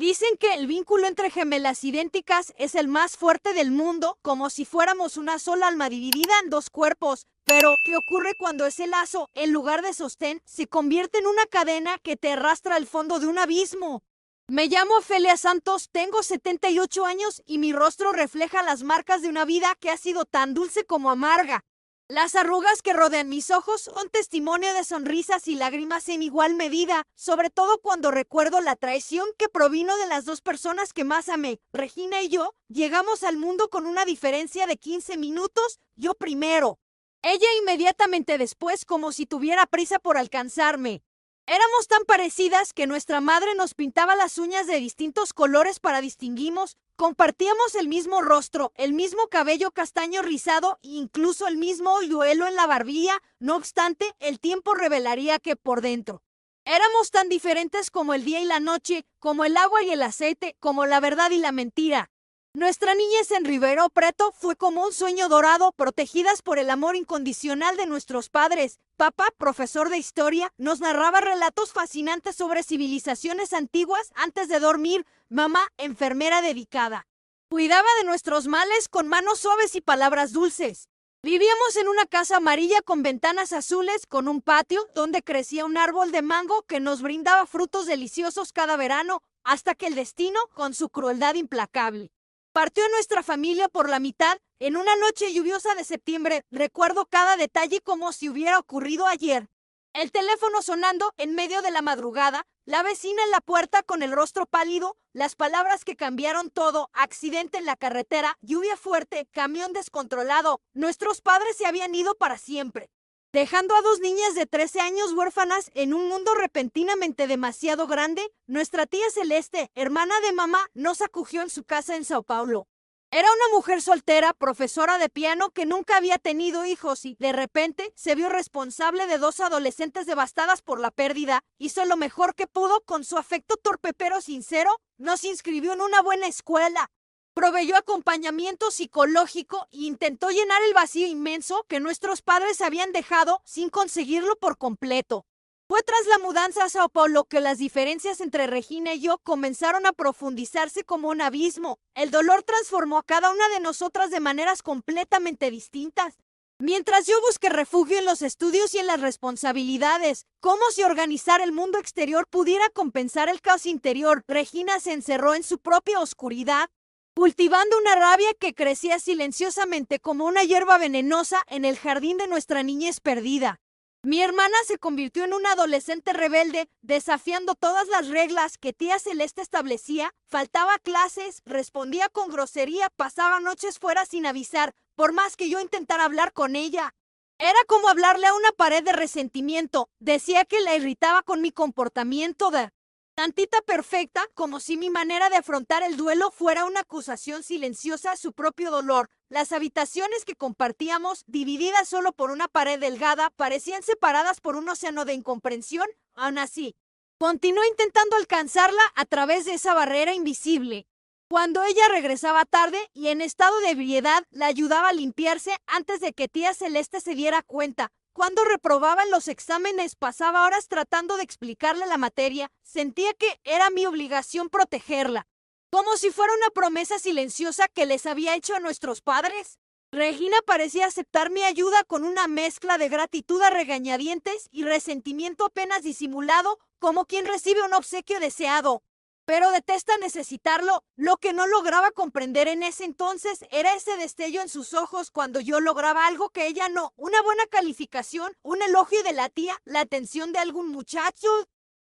Dicen que el vínculo entre gemelas idénticas es el más fuerte del mundo, como si fuéramos una sola alma dividida en dos cuerpos. Pero, ¿qué ocurre cuando ese lazo, en lugar de sostén, se convierte en una cadena que te arrastra al fondo de un abismo? Me llamo Ofelia Santos, tengo 78 años y mi rostro refleja las marcas de una vida que ha sido tan dulce como amarga. Las arrugas que rodean mis ojos son testimonio de sonrisas y lágrimas en igual medida, sobre todo cuando recuerdo la traición que provino de las dos personas que más amé. Regina y yo llegamos al mundo con una diferencia de 15 minutos, yo primero. Ella inmediatamente después, como si tuviera prisa por alcanzarme. Éramos tan parecidas que nuestra madre nos pintaba las uñas de distintos colores para distinguirnos. Compartíamos el mismo rostro, el mismo cabello castaño rizado e incluso el mismo hoyuelo en la barbilla. No obstante, el tiempo revelaría que por dentro éramos tan diferentes como el día y la noche, como el agua y el aceite, como la verdad y la mentira. Nuestra niñez en Ribeirão Preto fue como un sueño dorado, protegidas por el amor incondicional de nuestros padres. Papá, profesor de historia, nos narraba relatos fascinantes sobre civilizaciones antiguas antes de dormir. Mamá, enfermera dedicada, cuidaba de nuestros males con manos suaves y palabras dulces. Vivíamos en una casa amarilla con ventanas azules, con un patio donde crecía un árbol de mango que nos brindaba frutos deliciosos cada verano, hasta que el destino, con su crueldad implacable, partió nuestra familia por la mitad. En una noche lluviosa de septiembre, recuerdo cada detalle como si hubiera ocurrido ayer. El teléfono sonando en medio de la madrugada, la vecina en la puerta con el rostro pálido, las palabras que cambiaron todo, accidente en la carretera, lluvia fuerte, camión descontrolado. Nuestros padres se habían ido para siempre, dejando a dos niñas de 13 años huérfanas en un mundo repentinamente demasiado grande. Nuestra tía Celeste, hermana de mamá, nos acogió en su casa en Sao Paulo. Era una mujer soltera, profesora de piano que nunca había tenido hijos y, de repente, se vio responsable de dos adolescentes devastadas por la pérdida. Hizo lo mejor que pudo con su afecto torpe pero sincero. Nos inscribió en una buena escuela, proveyó acompañamiento psicológico e intentó llenar el vacío inmenso que nuestros padres habían dejado sin conseguirlo por completo. Fue tras la mudanza a Sao Paulo que las diferencias entre Regina y yo comenzaron a profundizarse como un abismo. El dolor transformó a cada una de nosotras de maneras completamente distintas. Mientras yo busqué refugio en los estudios y en las responsabilidades, como si organizar el mundo exterior pudiera compensar el caos interior, Regina se encerró en su propia oscuridad, cultivando una rabia que crecía silenciosamente como una hierba venenosa en el jardín de nuestra niñez perdida. Mi hermana se convirtió en una adolescente rebelde, desafiando todas las reglas que tía Celeste establecía. Faltaba a clases, respondía con grosería, pasaba noches fuera sin avisar, por más que yo intentara hablar con ella. Era como hablarle a una pared de resentimiento. Decía que la irritaba con mi comportamiento de tantita perfecta, como si mi manera de afrontar el duelo fuera una acusación silenciosa a su propio dolor. Las habitaciones que compartíamos, divididas solo por una pared delgada, parecían separadas por un océano de incomprensión. Aún así, continuó intentando alcanzarla a través de esa barrera invisible. Cuando ella regresaba tarde y en estado de ebriedad, la ayudaba a limpiarse antes de que tía Celeste se diera cuenta. Cuando reprobaba en los exámenes, pasaba horas tratando de explicarle la materia. Sentía que era mi obligación protegerla, como si fuera una promesa silenciosa que les había hecho a nuestros padres. Regina parecía aceptar mi ayuda con una mezcla de gratitud a regañadientes y resentimiento apenas disimulado, como quien recibe un obsequio deseado, pero detesta necesitarlo. Lo que no lograba comprender en ese entonces era ese destello en sus ojos cuando yo lograba algo que ella no. Una buena calificación, un elogio de la tía, la atención de algún muchacho.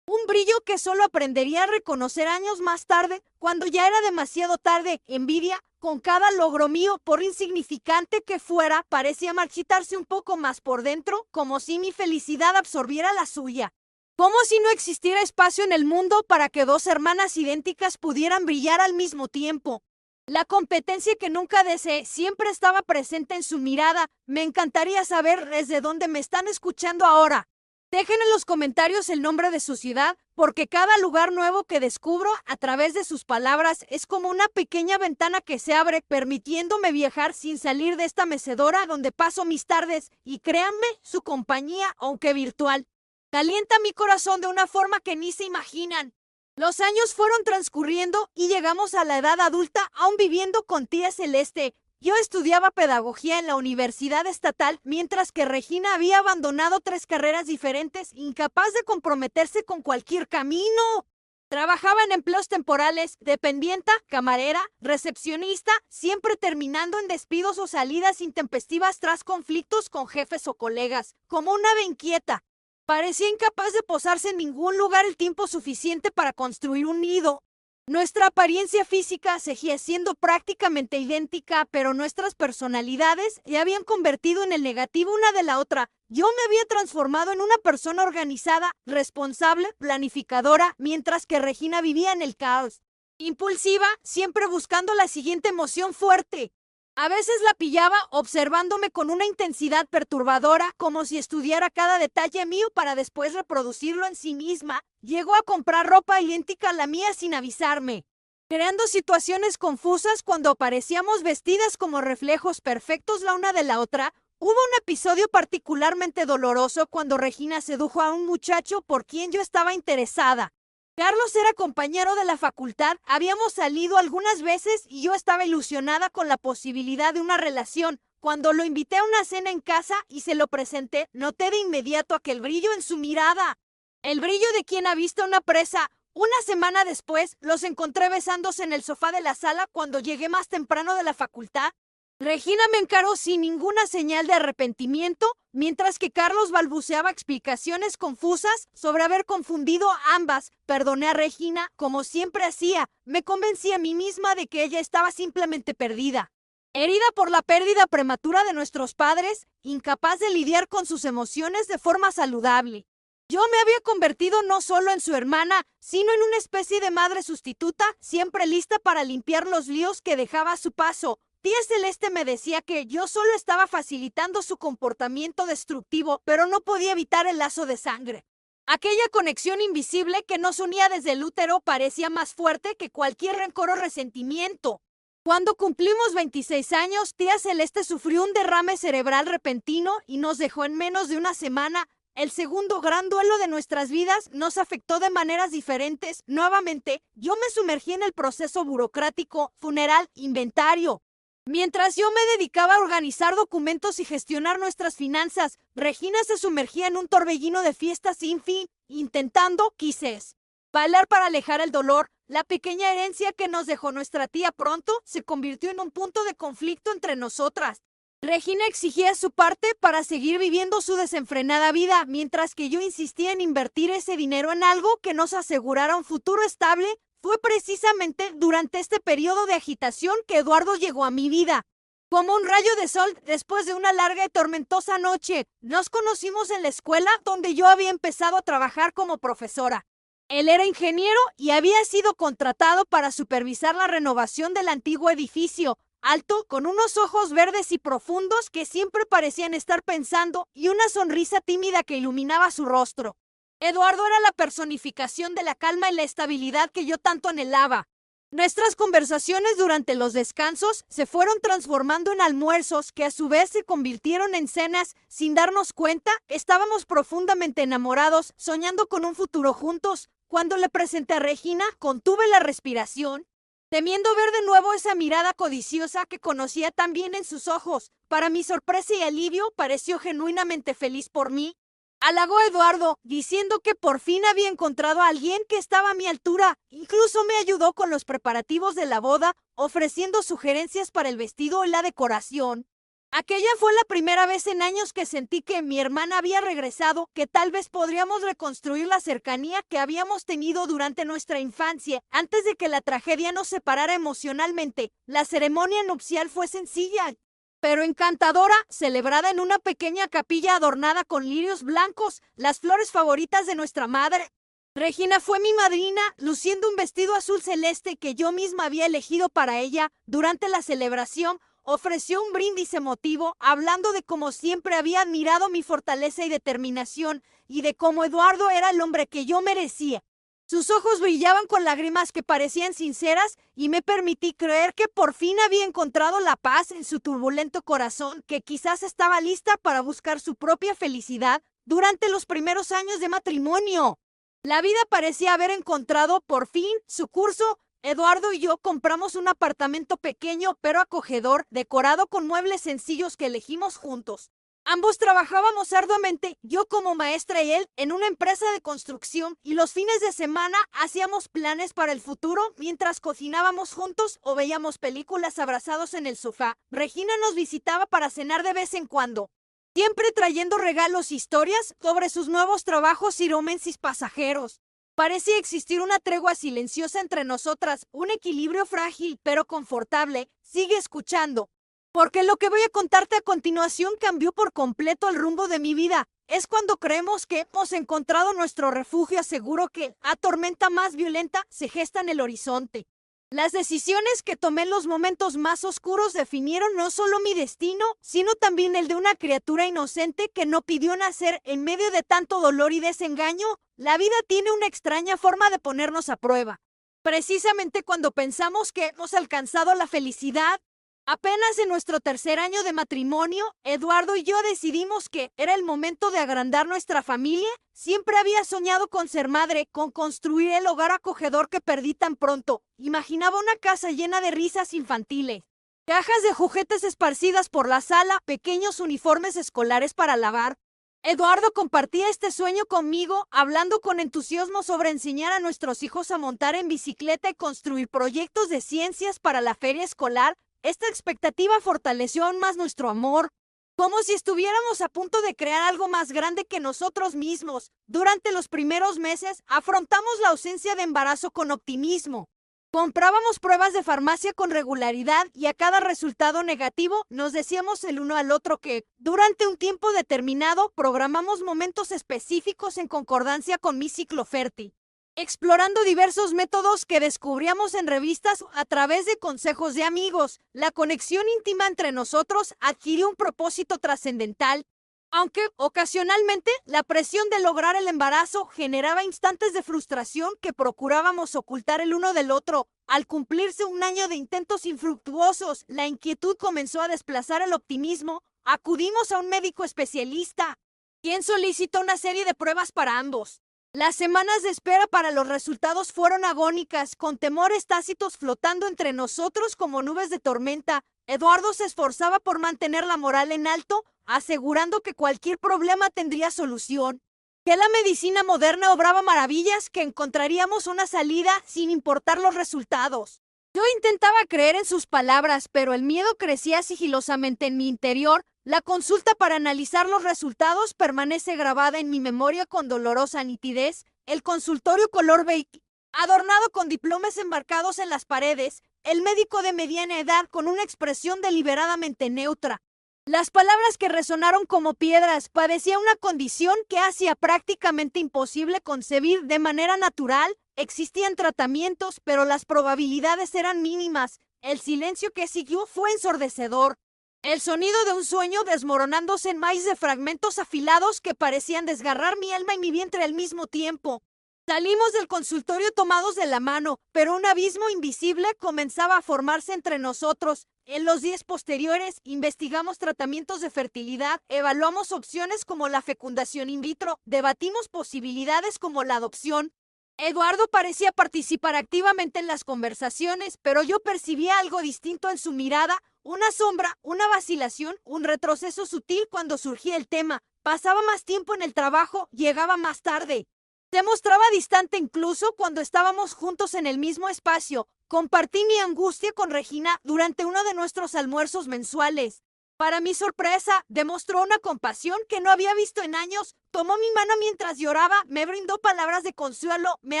Un brillo que solo aprendería a reconocer años más tarde, cuando ya era demasiado tarde. Envidia, con cada logro mío, por insignificante que fuera, parecía marchitarse un poco más por dentro, como si mi felicidad absorbiera la suya. Como si no existiera espacio en el mundo para que dos hermanas idénticas pudieran brillar al mismo tiempo. La competencia que nunca deseé siempre estaba presente en su mirada. Me encantaría saber desde dónde me están escuchando ahora. Dejen en los comentarios el nombre de su ciudad, porque cada lugar nuevo que descubro a través de sus palabras es como una pequeña ventana que se abre, permitiéndome viajar sin salir de esta mecedora donde paso mis tardes. Y créanme, su compañía, aunque virtual, calienta mi corazón de una forma que ni se imaginan. Los años fueron transcurriendo y llegamos a la edad adulta aún viviendo con tía Celeste. Yo estudiaba pedagogía en la Universidad Estatal, mientras que Regina había abandonado 3 carreras diferentes, incapaz de comprometerse con cualquier camino. Trabajaba en empleos temporales, dependienta, camarera, recepcionista, siempre terminando en despidos o salidas intempestivas tras conflictos con jefes o colegas, como una ave inquieta. Parecía incapaz de posarse en ningún lugar el tiempo suficiente para construir un nido. Nuestra apariencia física seguía siendo prácticamente idéntica, pero nuestras personalidades ya habían convertido en el negativo una de la otra. Yo me había transformado en una persona organizada, responsable, planificadora, mientras que Regina vivía en el caos. Impulsiva, siempre buscando la siguiente emoción fuerte. A veces la pillaba observándome con una intensidad perturbadora, como si estudiara cada detalle mío para después reproducirlo en sí misma. Llegó a comprar ropa idéntica a la mía sin avisarme, creando situaciones confusas cuando aparecíamos vestidas como reflejos perfectos la una de la otra. Hubo un episodio particularmente doloroso cuando Regina sedujo a un muchacho por quien yo estaba interesada. Carlos era compañero de la facultad, habíamos salido algunas veces y yo estaba ilusionada con la posibilidad de una relación. Cuando lo invité a una cena en casa y se lo presenté, noté de inmediato aquel brillo en su mirada. El brillo de quien ha visto una presa. Una semana después, los encontré besándose en el sofá de la sala cuando llegué más temprano de la facultad. Regina me encaró sin ninguna señal de arrepentimiento, mientras que Carlos balbuceaba explicaciones confusas sobre haber confundido a ambas. Perdoné a Regina, como siempre hacía. Me convencí a mí misma de que ella estaba simplemente perdida. Herida por la pérdida prematura de nuestros padres, incapaz de lidiar con sus emociones de forma saludable. Yo me había convertido no solo en su hermana, sino en una especie de madre sustituta, siempre lista para limpiar los líos que dejaba a su paso. Tía Celeste me decía que yo solo estaba facilitando su comportamiento destructivo, pero no podía evitar el lazo de sangre. Aquella conexión invisible que nos unía desde el útero parecía más fuerte que cualquier rencor o resentimiento. Cuando cumplimos 26 años, tía Celeste sufrió un derrame cerebral repentino y nos dejó en menos de una semana. El segundo gran duelo de nuestras vidas nos afectó de maneras diferentes. Nuevamente, yo me sumergí en el proceso burocrático, funeral, inventario. Mientras yo me dedicaba a organizar documentos y gestionar nuestras finanzas, Regina se sumergía en un torbellino de fiestas sin fin, intentando, quizás, bailar para alejar el dolor. La pequeña herencia que nos dejó nuestra tía pronto se convirtió en un punto de conflicto entre nosotras. Regina exigía su parte para seguir viviendo su desenfrenada vida, mientras que yo insistía en invertir ese dinero en algo que nos asegurara un futuro estable. Fue precisamente durante este periodo de agitación que Eduardo llegó a mi vida. Como un rayo de sol después de una larga y tormentosa noche, nos conocimos en la escuela donde yo había empezado a trabajar como profesora. Él era ingeniero y había sido contratado para supervisar la renovación del antiguo edificio, alto, con unos ojos verdes y profundos que siempre parecían estar pensando y una sonrisa tímida que iluminaba su rostro. Eduardo era la personificación de la calma y la estabilidad que yo tanto anhelaba. Nuestras conversaciones durante los descansos se fueron transformando en almuerzos que a su vez se convirtieron en cenas. Sin darnos cuenta, estábamos profundamente enamorados, soñando con un futuro juntos. Cuando le presenté a Regina, contuve la respiración, temiendo ver de nuevo esa mirada codiciosa que conocía tan bien en sus ojos. Para mi sorpresa y alivio, pareció genuinamente feliz por mí. Halagó a Eduardo, diciendo que por fin había encontrado a alguien que estaba a mi altura. Incluso me ayudó con los preparativos de la boda, ofreciendo sugerencias para el vestido y la decoración. Aquella fue la primera vez en años que sentí que mi hermana había regresado, que tal vez podríamos reconstruir la cercanía que habíamos tenido durante nuestra infancia, antes de que la tragedia nos separara emocionalmente. La ceremonia nupcial fue sencilla, pero encantadora, celebrada en una pequeña capilla adornada con lirios blancos, las flores favoritas de nuestra madre. Regina fue mi madrina, luciendo un vestido azul celeste que yo misma había elegido para ella. Durante la celebración, ofreció un brindis emotivo, hablando de cómo siempre había admirado mi fortaleza y determinación, y de cómo Eduardo era el hombre que yo merecía. Sus ojos brillaban con lágrimas que parecían sinceras y me permití creer que por fin había encontrado la paz en su turbulento corazón, que quizás estaba lista para buscar su propia felicidad durante los primeros años de matrimonio. La vida parecía haber encontrado, por fin, su curso. Eduardo y yo compramos un apartamento pequeño pero acogedor, decorado con muebles sencillos que elegimos juntos. Ambos trabajábamos arduamente, yo como maestra y él en una empresa de construcción, y los fines de semana hacíamos planes para el futuro mientras cocinábamos juntos o veíamos películas abrazados en el sofá. Regina nos visitaba para cenar de vez en cuando, siempre trayendo regalos e historias sobre sus nuevos trabajos y romances pasajeros. Parecía existir una tregua silenciosa entre nosotras, un equilibrio frágil pero confortable. Sigue escuchando, porque lo que voy a contarte a continuación cambió por completo el rumbo de mi vida. Es cuando creemos que hemos encontrado nuestro refugio seguro que la tormenta más violenta se gesta en el horizonte. Las decisiones que tomé en los momentos más oscuros definieron no solo mi destino, sino también el de una criatura inocente que no pidió nacer en medio de tanto dolor y desengaño. La vida tiene una extraña forma de ponernos a prueba. Precisamente cuando pensamos que hemos alcanzado la felicidad. Apenas en nuestro tercer año de matrimonio, Eduardo y yo decidimos que era el momento de agrandar nuestra familia. Siempre había soñado con ser madre, con construir el hogar acogedor que perdí tan pronto. Imaginaba una casa llena de risas infantiles, cajas de juguetes esparcidas por la sala, pequeños uniformes escolares para lavar. Eduardo compartía este sueño conmigo, hablando con entusiasmo sobre enseñar a nuestros hijos a montar en bicicleta y construir proyectos de ciencias para la feria escolar. Esta expectativa fortaleció aún más nuestro amor, como si estuviéramos a punto de crear algo más grande que nosotros mismos. Durante los primeros meses, afrontamos la ausencia de embarazo con optimismo. Comprábamos pruebas de farmacia con regularidad y a cada resultado negativo nos decíamos el uno al otro que, durante un tiempo determinado, programamos momentos específicos en concordancia con mi ciclo fértil, explorando diversos métodos que descubríamos en revistas a través de consejos de amigos. La conexión íntima entre nosotros adquirió un propósito trascendental. Aunque ocasionalmente la presión de lograr el embarazo generaba instantes de frustración que procurábamos ocultar el uno del otro. Al cumplirse un año de intentos infructuosos, la inquietud comenzó a desplazar el optimismo. Acudimos a un médico especialista, quien solicitó una serie de pruebas para ambos. Las semanas de espera para los resultados fueron agónicas, con temores tácitos flotando entre nosotros como nubes de tormenta. Eduardo se esforzaba por mantener la moral en alto, asegurando que cualquier problema tendría solución, que la medicina moderna obraba maravillas, que encontraríamos una salida sin importar los resultados. Yo intentaba creer en sus palabras, pero el miedo crecía sigilosamente en mi interior. La consulta para analizar los resultados permanece grabada en mi memoria con dolorosa nitidez. El consultorio color beige, adornado con diplomas embarcados en las paredes, el médico de mediana edad con una expresión deliberadamente neutra. Las palabras que resonaron como piedras. Padecía una condición que hacía prácticamente imposible concebir de manera natural. Existían tratamientos, pero las probabilidades eran mínimas. El silencio que siguió fue ensordecedor. El sonido de un sueño desmoronándose en maíz de fragmentos afilados que parecían desgarrar mi alma y mi vientre al mismo tiempo. Salimos del consultorio tomados de la mano, pero un abismo invisible comenzaba a formarse entre nosotros. En los días posteriores, investigamos tratamientos de fertilidad, evaluamos opciones como la fecundación in vitro, debatimos posibilidades como la adopción. Eduardo parecía participar activamente en las conversaciones, pero yo percibía algo distinto en su mirada, una sombra, una vacilación, un retroceso sutil cuando surgía el tema. Pasaba más tiempo en el trabajo, llegaba más tarde. Se mostraba distante incluso cuando estábamos juntos en el mismo espacio. Compartí mi angustia con Regina durante uno de nuestros almuerzos mensuales. Para mi sorpresa, demostró una compasión que no había visto en años. Tomó mi mano mientras lloraba, me brindó palabras de consuelo, me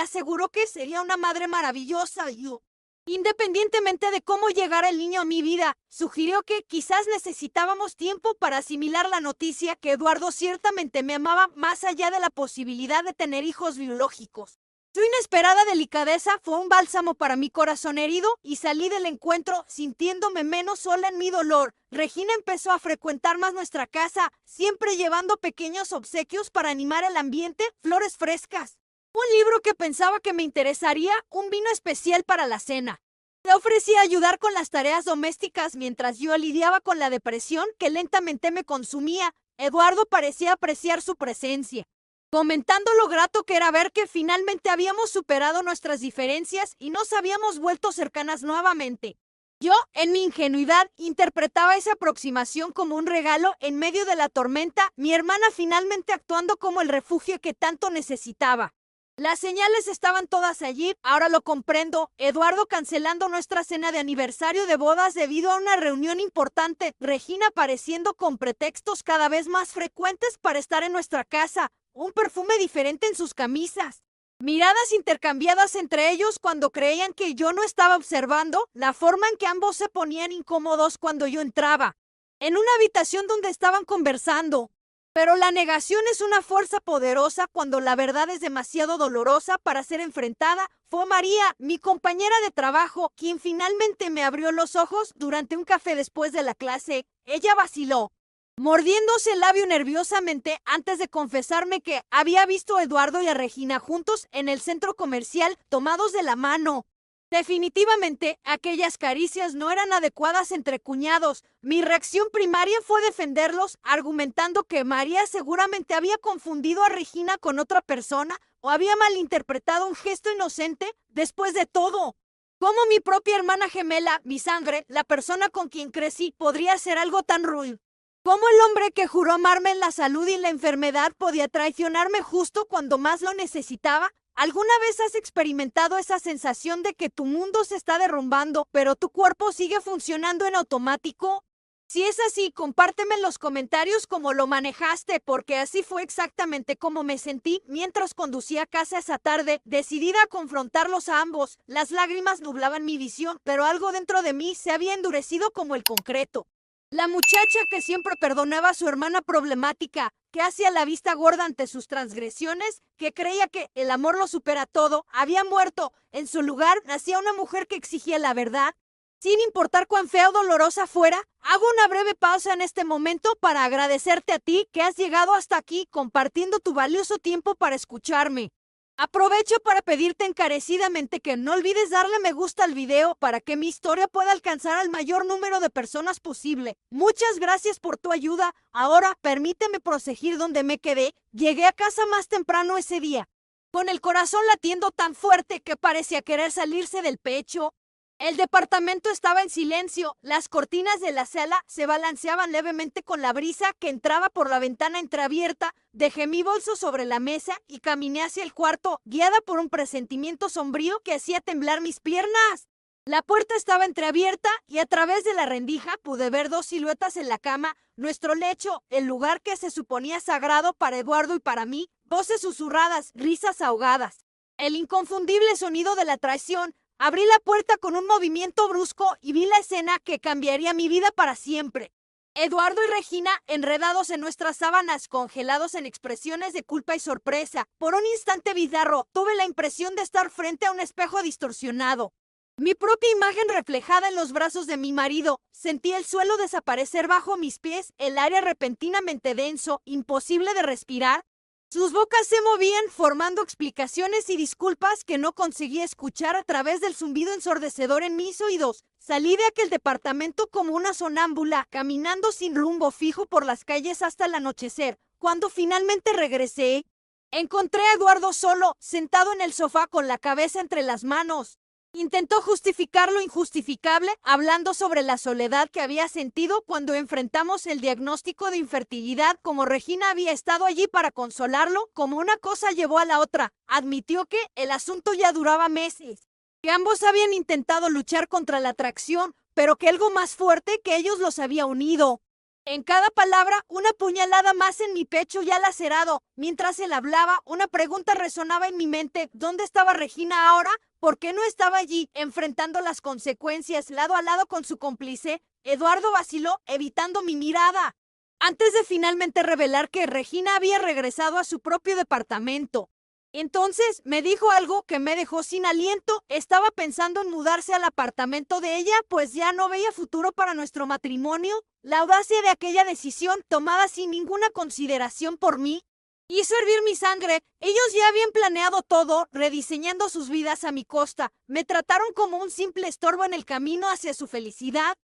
aseguró que sería una madre maravillosa y independientemente de cómo llegara el niño a mi vida, sugirió que quizás necesitábamos tiempo para asimilar la noticia que Eduardo ciertamente me amaba más allá de la posibilidad de tener hijos biológicos. Su inesperada delicadeza fue un bálsamo para mi corazón herido y salí del encuentro sintiéndome menos sola en mi dolor. Regina empezó a frecuentar más nuestra casa, siempre llevando pequeños obsequios para animar el ambiente, flores frescas, un libro que pensaba que me interesaría, un vino especial para la cena. Le ofrecía ayudar con las tareas domésticas mientras yo lidiaba con la depresión que lentamente me consumía. Eduardo parecía apreciar su presencia. comentando lo grato que era ver que finalmente habíamos superado nuestras diferencias y nos habíamos vuelto cercanas nuevamente. Yo, en mi ingenuidad, interpretaba esa aproximación como un regalo en medio de la tormenta, mi hermana finalmente actuando como el refugio que tanto necesitaba. Las señales estaban todas allí, ahora lo comprendo. Eduardo cancelando nuestra cena de aniversario de bodas debido a una reunión importante, Regina apareciendo con pretextos cada vez más frecuentes para estar en nuestra casa, un perfume diferente en sus camisas. Miradas intercambiadas entre ellos cuando creían que yo no estaba observando, la forma en que ambos se ponían incómodos cuando yo entraba. En una habitación donde estaban conversando. Pero la negación es una fuerza poderosa cuando la verdad es demasiado dolorosa para ser enfrentada. Fue María, mi compañera de trabajo, quien finalmente me abrió los ojos durante un café después de la clase. Ella vaciló, mordiéndose el labio nerviosamente antes de confesarme que había visto a Eduardo y a Regina juntos en el centro comercial, tomados de la mano. Definitivamente, aquellas caricias no eran adecuadas entre cuñados. Mi reacción primaria fue defenderlos, argumentando que María seguramente había confundido a Regina con otra persona o había malinterpretado un gesto inocente. Después de todo, ¿cómo mi propia hermana gemela, mi sangre, la persona con quien crecí, podría ser algo tan ruin? ¿Cómo el hombre que juró amarme en la salud y en la enfermedad podía traicionarme justo cuando más lo necesitaba? ¿Alguna vez has experimentado esa sensación de que tu mundo se está derrumbando, pero tu cuerpo sigue funcionando en automático? Si es así, compárteme en los comentarios cómo lo manejaste, porque así fue exactamente como me sentí mientras conducía a casa esa tarde, decidida a confrontarlos a ambos. Las lágrimas nublaban mi visión, pero algo dentro de mí se había endurecido como el concreto. La muchacha que siempre perdonaba a su hermana problemática, que hacía la vista gorda ante sus transgresiones, que creía que el amor lo supera todo, había muerto. En su lugar nacía una mujer que exigía la verdad. Sin importar cuán fea o dolorosa fuera, hago una breve pausa en este momento para agradecerte a ti que has llegado hasta aquí compartiendo tu valioso tiempo para escucharme. Aprovecho para pedirte encarecidamente que no olvides darle me gusta al video para que mi historia pueda alcanzar al mayor número de personas posible. Muchas gracias por tu ayuda. Ahora permíteme proseguir donde me quedé. Llegué a casa más temprano ese día, con el corazón latiendo tan fuerte que parecía querer salirse del pecho. El departamento estaba en silencio, las cortinas de la sala se balanceaban levemente con la brisa que entraba por la ventana entreabierta. Dejé mi bolso sobre la mesa y caminé hacia el cuarto, guiada por un presentimiento sombrío que hacía temblar mis piernas. La puerta estaba entreabierta y a través de la rendija pude ver dos siluetas en la cama, nuestro lecho, el lugar que se suponía sagrado para Eduardo y para mí, voces susurradas, risas ahogadas. El inconfundible sonido de la traición. Abrí la puerta con un movimiento brusco y vi la escena que cambiaría mi vida para siempre. Eduardo y Regina enredados en nuestras sábanas, congelados en expresiones de culpa y sorpresa. Por un instante bizarro, tuve la impresión de estar frente a un espejo distorsionado. Mi propia imagen reflejada en los brazos de mi marido. Sentí el suelo desaparecer bajo mis pies, el aire repentinamente denso, imposible de respirar. Sus bocas se movían formando explicaciones y disculpas que no conseguía escuchar a través del zumbido ensordecedor en mis oídos. Salí de aquel departamento como una sonámbula, caminando sin rumbo fijo por las calles hasta el anochecer. Cuando finalmente regresé, encontré a Eduardo solo, sentado en el sofá con la cabeza entre las manos. Intentó justificar lo injustificable, hablando sobre la soledad que había sentido cuando enfrentamos el diagnóstico de infertilidad, como Regina había estado allí para consolarlo, como una cosa llevó a la otra. Admitió que el asunto ya duraba meses, que ambos habían intentado luchar contra la atracción, pero que algo más fuerte que ellos los había unido. En cada palabra, una puñalada más en mi pecho ya lacerado. Mientras él hablaba, una pregunta resonaba en mi mente. ¿Dónde estaba Regina ahora? ¿Por qué no estaba allí, enfrentando las consecuencias lado a lado con su cómplice? Eduardo vaciló, evitando mi mirada, antes de finalmente revelar que Regina había regresado a su propio departamento. Entonces me dijo algo que me dejó sin aliento. Estaba pensando en mudarse al apartamento de ella, pues ya no veía futuro para nuestro matrimonio. La audacia de aquella decisión, tomada sin ninguna consideración por mí, hizo hervir mi sangre. Ellos ya habían planeado todo, rediseñando sus vidas a mi costa. Me trataron como un simple estorbo en el camino hacia su felicidad.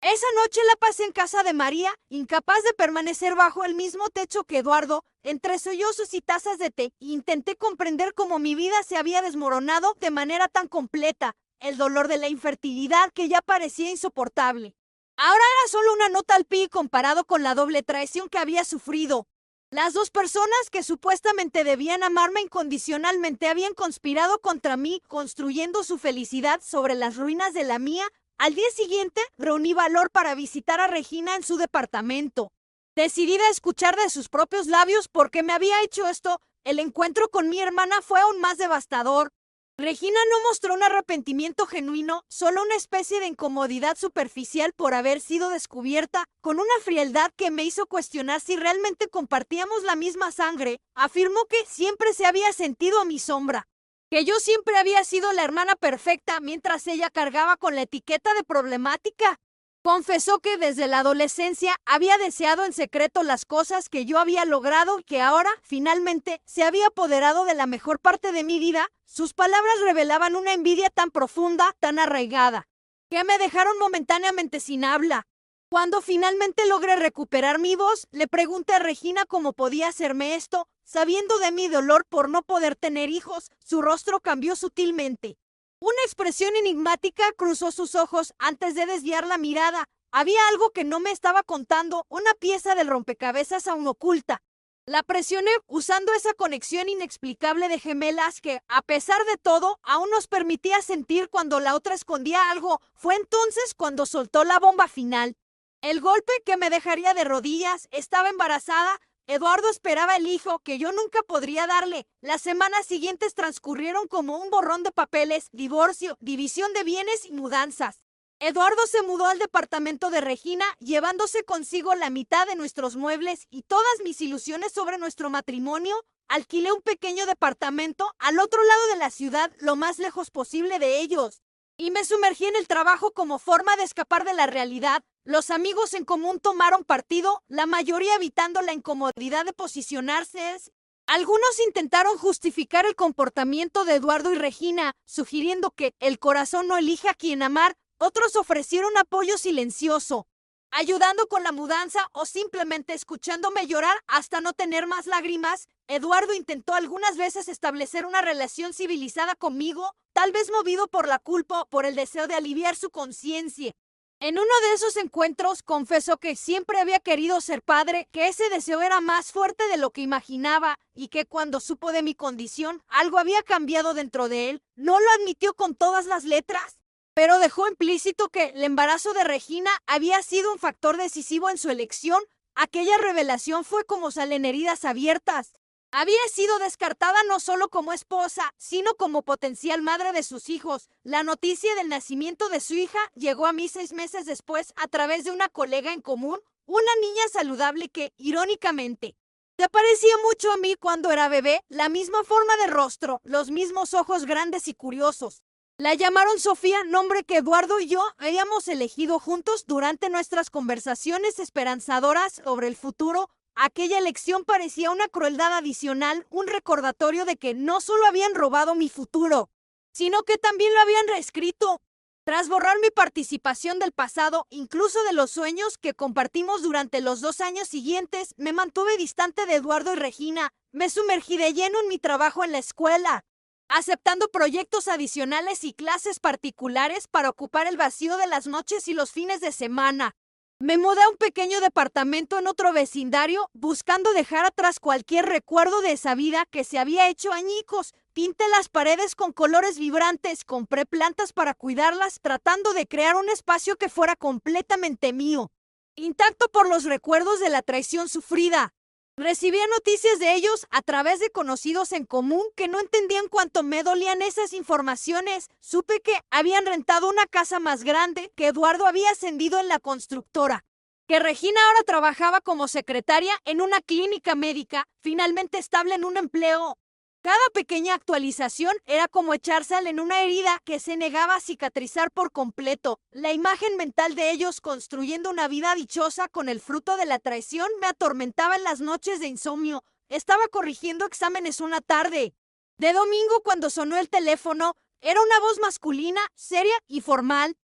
Esa noche la pasé en casa de María, incapaz de permanecer bajo el mismo techo que Eduardo, entre sollozos y tazas de té. Intenté comprender cómo mi vida se había desmoronado de manera tan completa, el dolor de la infertilidad que ya parecía insoportable. Ahora era solo una nota al pie comparado con la doble traición que había sufrido. Las dos personas que supuestamente debían amarme incondicionalmente habían conspirado contra mí, construyendo su felicidad sobre las ruinas de la mía. Al día siguiente, reuní valor para visitar a Regina en su departamento. Decidida a escuchar de sus propios labios por qué me había hecho esto, el encuentro con mi hermana fue aún más devastador. Regina no mostró un arrepentimiento genuino, solo una especie de incomodidad superficial por haber sido descubierta, con una frialdad que me hizo cuestionar si realmente compartíamos la misma sangre. Afirmó que siempre se había sentido a mi sombra, que yo siempre había sido la hermana perfecta mientras ella cargaba con la etiqueta de problemática. Confesó que desde la adolescencia había deseado en secreto las cosas que yo había logrado y que ahora, finalmente, se había apoderado de la mejor parte de mi vida. Sus palabras revelaban una envidia tan profunda, tan arraigada, que me dejaron momentáneamente sin habla. Cuando finalmente logré recuperar mi voz, le pregunté a Regina cómo podía hacerme esto. Sabiendo de mi dolor por no poder tener hijos, su rostro cambió sutilmente. Una expresión enigmática cruzó sus ojos antes de desviar la mirada. Había algo que no me estaba contando, una pieza del rompecabezas aún oculta. La presioné usando esa conexión inexplicable de gemelas que, a pesar de todo, aún nos permitía sentir cuando la otra escondía algo. Fue entonces cuando soltó la bomba final. El golpe que me dejaría de rodillas. Estaba embarazada. Eduardo esperaba el hijo que yo nunca podría darle. Las semanas siguientes transcurrieron como un borrón de papeles, divorcio, división de bienes y mudanzas. Eduardo se mudó al departamento de Regina, llevándose consigo la mitad de nuestros muebles y todas mis ilusiones sobre nuestro matrimonio. Alquilé un pequeño departamento al otro lado de la ciudad, lo más lejos posible de ellos, y me sumergí en el trabajo como forma de escapar de la realidad. Los amigos en común tomaron partido, la mayoría evitando la incomodidad de posicionarse. Algunos intentaron justificar el comportamiento de Eduardo y Regina, sugiriendo que el corazón no elige a quien amar. Otros ofrecieron apoyo silencioso, ayudando con la mudanza o simplemente escuchándome llorar hasta no tener más lágrimas. Eduardo intentó algunas veces establecer una relación civilizada conmigo, tal vez movido por la culpa o por el deseo de aliviar su conciencia. En uno de esos encuentros confesó que siempre había querido ser padre, que ese deseo era más fuerte de lo que imaginaba y que cuando supo de mi condición, algo había cambiado dentro de él. No lo admitió con todas las letras, pero dejó implícito que el embarazo de Regina había sido un factor decisivo en su elección. Aquella revelación fue como salen heridas abiertas. Había sido descartada no solo como esposa, sino como potencial madre de sus hijos. La noticia del nacimiento de su hija llegó a mí 6 meses después a través de una colega en común, una niña saludable que, irónicamente, se parecía mucho a mí cuando era bebé, la misma forma de rostro, los mismos ojos grandes y curiosos. La llamaron Sofía, nombre que Eduardo y yo habíamos elegido juntos durante nuestras conversaciones esperanzadoras sobre el futuro. Aquella elección parecía una crueldad adicional, un recordatorio de que no solo habían robado mi futuro, sino que también lo habían reescrito. Tras borrar mi participación del pasado, incluso de los sueños que compartimos durante los 2 años siguientes, me mantuve distante de Eduardo y Regina. Me sumergí de lleno en mi trabajo en la escuela, aceptando proyectos adicionales y clases particulares para ocupar el vacío de las noches y los fines de semana. Me mudé a un pequeño departamento en otro vecindario, buscando dejar atrás cualquier recuerdo de esa vida que se había hecho añicos. Pinté las paredes con colores vibrantes, compré plantas para cuidarlas, tratando de crear un espacio que fuera completamente mío, intacto por los recuerdos de la traición sufrida. Recibía noticias de ellos a través de conocidos en común que no entendían cuánto me dolían esas informaciones. Supe que habían rentado una casa más grande, que Eduardo había ascendido en la constructora, que Regina ahora trabajaba como secretaria en una clínica médica, finalmente estable en un empleo. Cada pequeña actualización era como echar sal en una herida que se negaba a cicatrizar por completo. La imagen mental de ellos construyendo una vida dichosa con el fruto de la traición me atormentaba en las noches de insomnio. Estaba corrigiendo exámenes una tarde de domingo cuando sonó el teléfono. Era una voz masculina, seria y formal.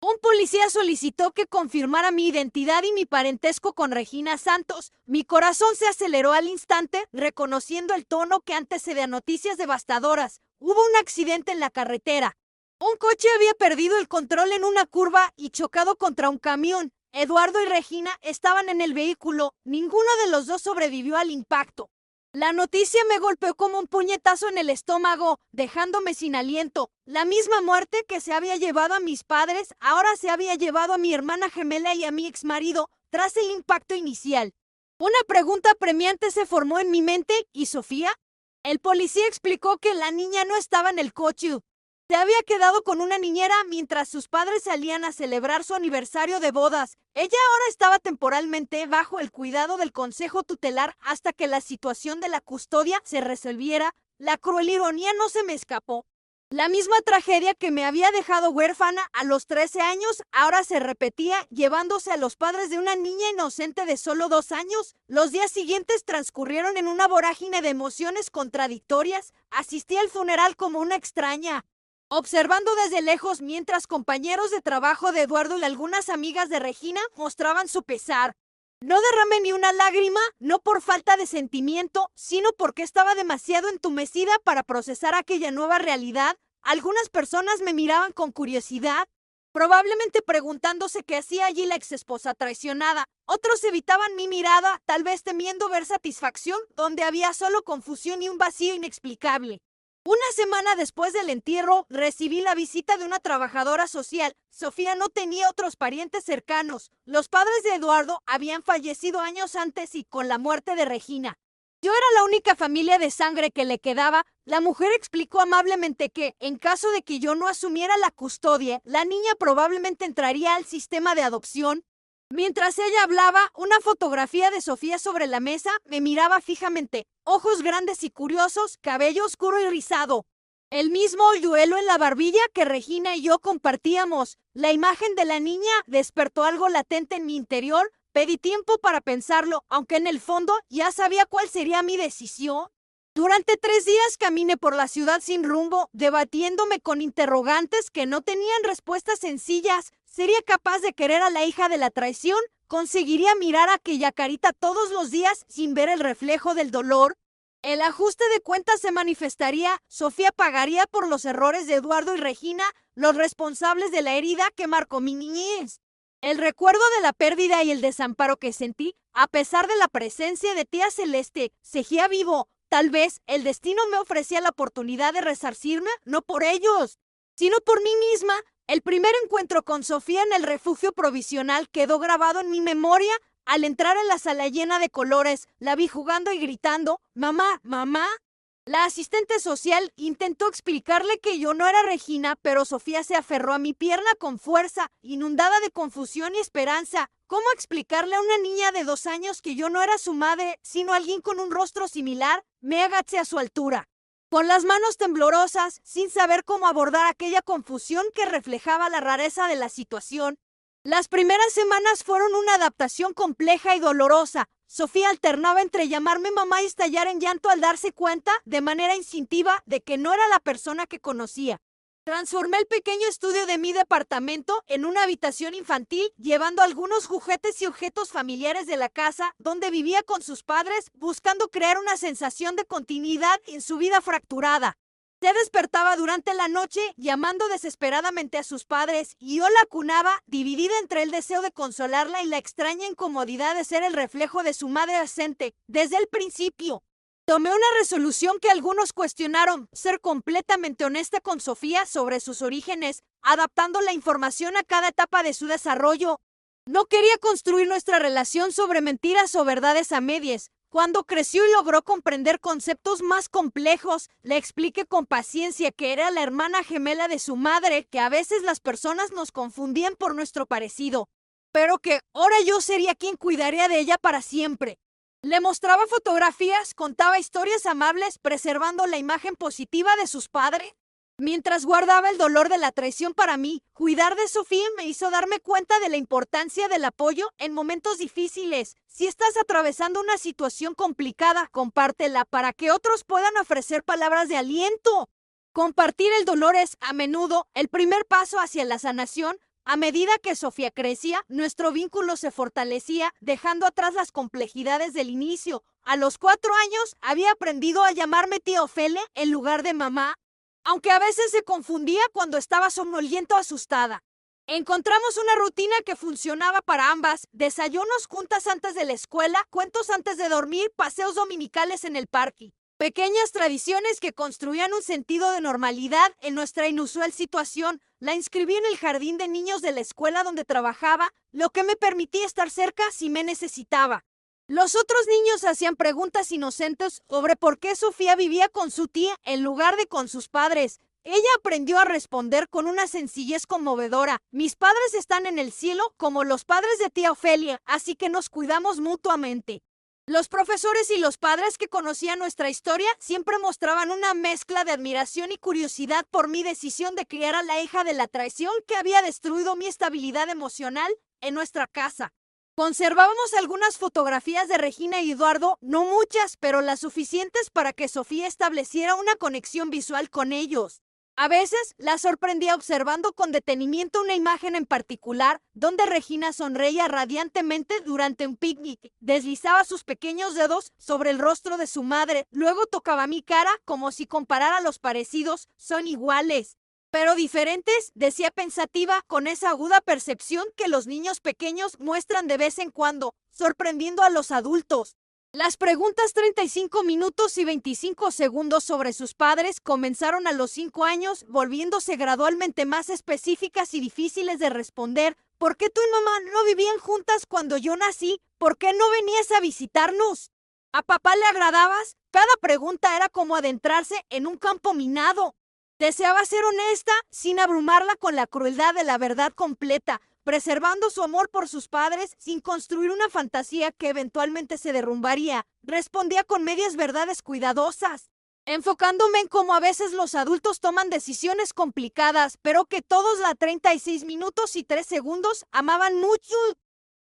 Un policía solicitó que confirmara mi identidad y mi parentesco con Regina Santos. Mi corazón se aceleró al instante, reconociendo el tono que antecedía noticias devastadoras. Hubo un accidente en la carretera. Un coche había perdido el control en una curva y chocado contra un camión. Eduardo y Regina estaban en el vehículo. Ninguno de los dos sobrevivió al impacto. La noticia me golpeó como un puñetazo en el estómago, dejándome sin aliento. La misma muerte que se había llevado a mis padres, ahora se había llevado a mi hermana gemela y a mi exmarido tras el impacto inicial. Una pregunta apremiante se formó en mi mente. ¿Y Sofía? El policía explicó que la niña no estaba en el coche. Se había quedado con una niñera mientras sus padres salían a celebrar su aniversario de bodas. Ella ahora estaba temporalmente bajo el cuidado del consejo tutelar hasta que la situación de la custodia se resolviera. La cruel ironía no se me escapó. La misma tragedia que me había dejado huérfana a los 13 años ahora se repetía, llevándose a los padres de una niña inocente de solo 2 años. Los días siguientes transcurrieron en una vorágine de emociones contradictorias. Asistí al funeral como una extraña, observando desde lejos mientras compañeros de trabajo de Eduardo y algunas amigas de Regina mostraban su pesar. No derramé ni una lágrima, no por falta de sentimiento, sino porque estaba demasiado entumecida para procesar aquella nueva realidad. Algunas personas me miraban con curiosidad, probablemente preguntándose qué hacía allí la exesposa traicionada. Otros evitaban mi mirada, tal vez temiendo ver satisfacción donde había solo confusión y un vacío inexplicable. Una semana después del entierro, recibí la visita de una trabajadora social. Sofía no tenía otros parientes cercanos. Los padres de Eduardo habían fallecido años antes y con la muerte de Regina. Yo era la única familia de sangre que le quedaba. La mujer explicó amablemente que, en caso de que yo no asumiera la custodia, la niña probablemente entraría al sistema de adopción. Mientras ella hablaba, una fotografía de Sofía sobre la mesa me miraba fijamente. Ojos grandes y curiosos, cabello oscuro y rizado. El mismo hoyuelo en la barbilla que Regina y yo compartíamos. La imagen de la niña despertó algo latente en mi interior. Pedí tiempo para pensarlo, aunque en el fondo ya sabía cuál sería mi decisión. Durante 3 días caminé por la ciudad sin rumbo, debatiéndome con interrogantes que no tenían respuestas sencillas. ¿Sería capaz de querer a la hija de la traición? ¿Conseguiría mirar aquella carita todos los días sin ver el reflejo del dolor? El ajuste de cuentas se manifestaría. Sofía pagaría por los errores de Eduardo y Regina, los responsables de la herida que marcó mi niñez. El recuerdo de la pérdida y el desamparo que sentí, a pesar de la presencia de tía Celeste, seguía vivo. Tal vez el destino me ofrecía la oportunidad de resarcirme, no por ellos, sino por mí misma. El primer encuentro con Sofía en el refugio provisional quedó grabado en mi memoria. Al entrar en la sala llena de colores, la vi jugando y gritando, «¡Mamá, mamá!». La asistente social intentó explicarle que yo no era Regina, pero Sofía se aferró a mi pierna con fuerza, inundada de confusión y esperanza. ¿Cómo explicarle a una niña de 2 años que yo no era su madre, sino alguien con un rostro similar? Me agaché a su altura, con las manos temblorosas, sin saber cómo abordar aquella confusión que reflejaba la rareza de la situación. Las primeras semanas fueron una adaptación compleja y dolorosa. Sofía alternaba entre llamarme mamá y estallar en llanto al darse cuenta, de manera instintiva, de que no era la persona que conocía. Transformé el pequeño estudio de mi departamento en una habitación infantil, llevando algunos juguetes y objetos familiares de la casa donde vivía con sus padres, buscando crear una sensación de continuidad en su vida fracturada. Se despertaba durante la noche, llamando desesperadamente a sus padres, y yo la acunaba, dividida entre el deseo de consolarla y la extraña incomodidad de ser el reflejo de su madre ausente. Desde el principio, tomé una resolución que algunos cuestionaron: ser completamente honesta con Sofía sobre sus orígenes, adaptando la información a cada etapa de su desarrollo. No quería construir nuestra relación sobre mentiras o verdades a medias. Cuando creció y logró comprender conceptos más complejos, le expliqué con paciencia que era la hermana gemela de su madre, que a veces las personas nos confundían por nuestro parecido, pero que ahora yo sería quien cuidaría de ella para siempre. Le mostraba fotografías, contaba historias amables, preservando la imagen positiva de sus padres. Mientras guardaba el dolor de la traición para mí, cuidar de Sofía me hizo darme cuenta de la importancia del apoyo en momentos difíciles. Si estás atravesando una situación complicada, compártela para que otros puedan ofrecer palabras de aliento. Compartir el dolor es, a menudo, el primer paso hacia la sanación. A medida que Sofía crecía, nuestro vínculo se fortalecía, dejando atrás las complejidades del inicio. A los 4 años había aprendido a llamarme tía Ofelia en lugar de mamá, aunque a veces se confundía cuando estaba somnoliento o asustada. Encontramos una rutina que funcionaba para ambas: desayunos juntas antes de la escuela, cuentos antes de dormir, paseos dominicales en el parque. Pequeñas tradiciones que construían un sentido de normalidad en nuestra inusual situación. La inscribí en el jardín de niños de la escuela donde trabajaba, lo que me permitía estar cerca si me necesitaba. Los otros niños hacían preguntas inocentes sobre por qué Sofía vivía con su tía en lugar de con sus padres. Ella aprendió a responder con una sencillez conmovedora: mis padres están en el cielo como los padres de tía Ofelia, así que nos cuidamos mutuamente. Los profesores y los padres que conocían nuestra historia siempre mostraban una mezcla de admiración y curiosidad por mi decisión de criar a la hija de la traición que había destruido mi estabilidad emocional en nuestra casa. Conservábamos algunas fotografías de Regina y Eduardo, no muchas, pero las suficientes para que Sofía estableciera una conexión visual con ellos. A veces la sorprendía observando con detenimiento una imagen en particular, donde Regina sonreía radiantemente durante un picnic. Deslizaba sus pequeños dedos sobre el rostro de su madre, luego tocaba mi cara como si comparara los parecidos. Son iguales, pero diferentes, decía pensativa, con esa aguda percepción que los niños pequeños muestran de vez en cuando, sorprendiendo a los adultos. Las preguntas 35 minutos y 25 segundos sobre sus padres comenzaron a los 5 años, volviéndose gradualmente más específicas y difíciles de responder. ¿Por qué tú y mamá no vivían juntas cuando yo nací? ¿Por qué no venías a visitarnos? ¿A papá le agradabas? Cada pregunta era como adentrarse en un campo minado. Deseaba ser honesta, sin abrumarla con la crueldad de la verdad completa, preservando su amor por sus padres sin construir una fantasía que eventualmente se derrumbaría. Respondía con medias verdades cuidadosas, enfocándome en cómo a veces los adultos toman decisiones complicadas, pero que todos la 36 minutos y 3 segundos amaban mucho.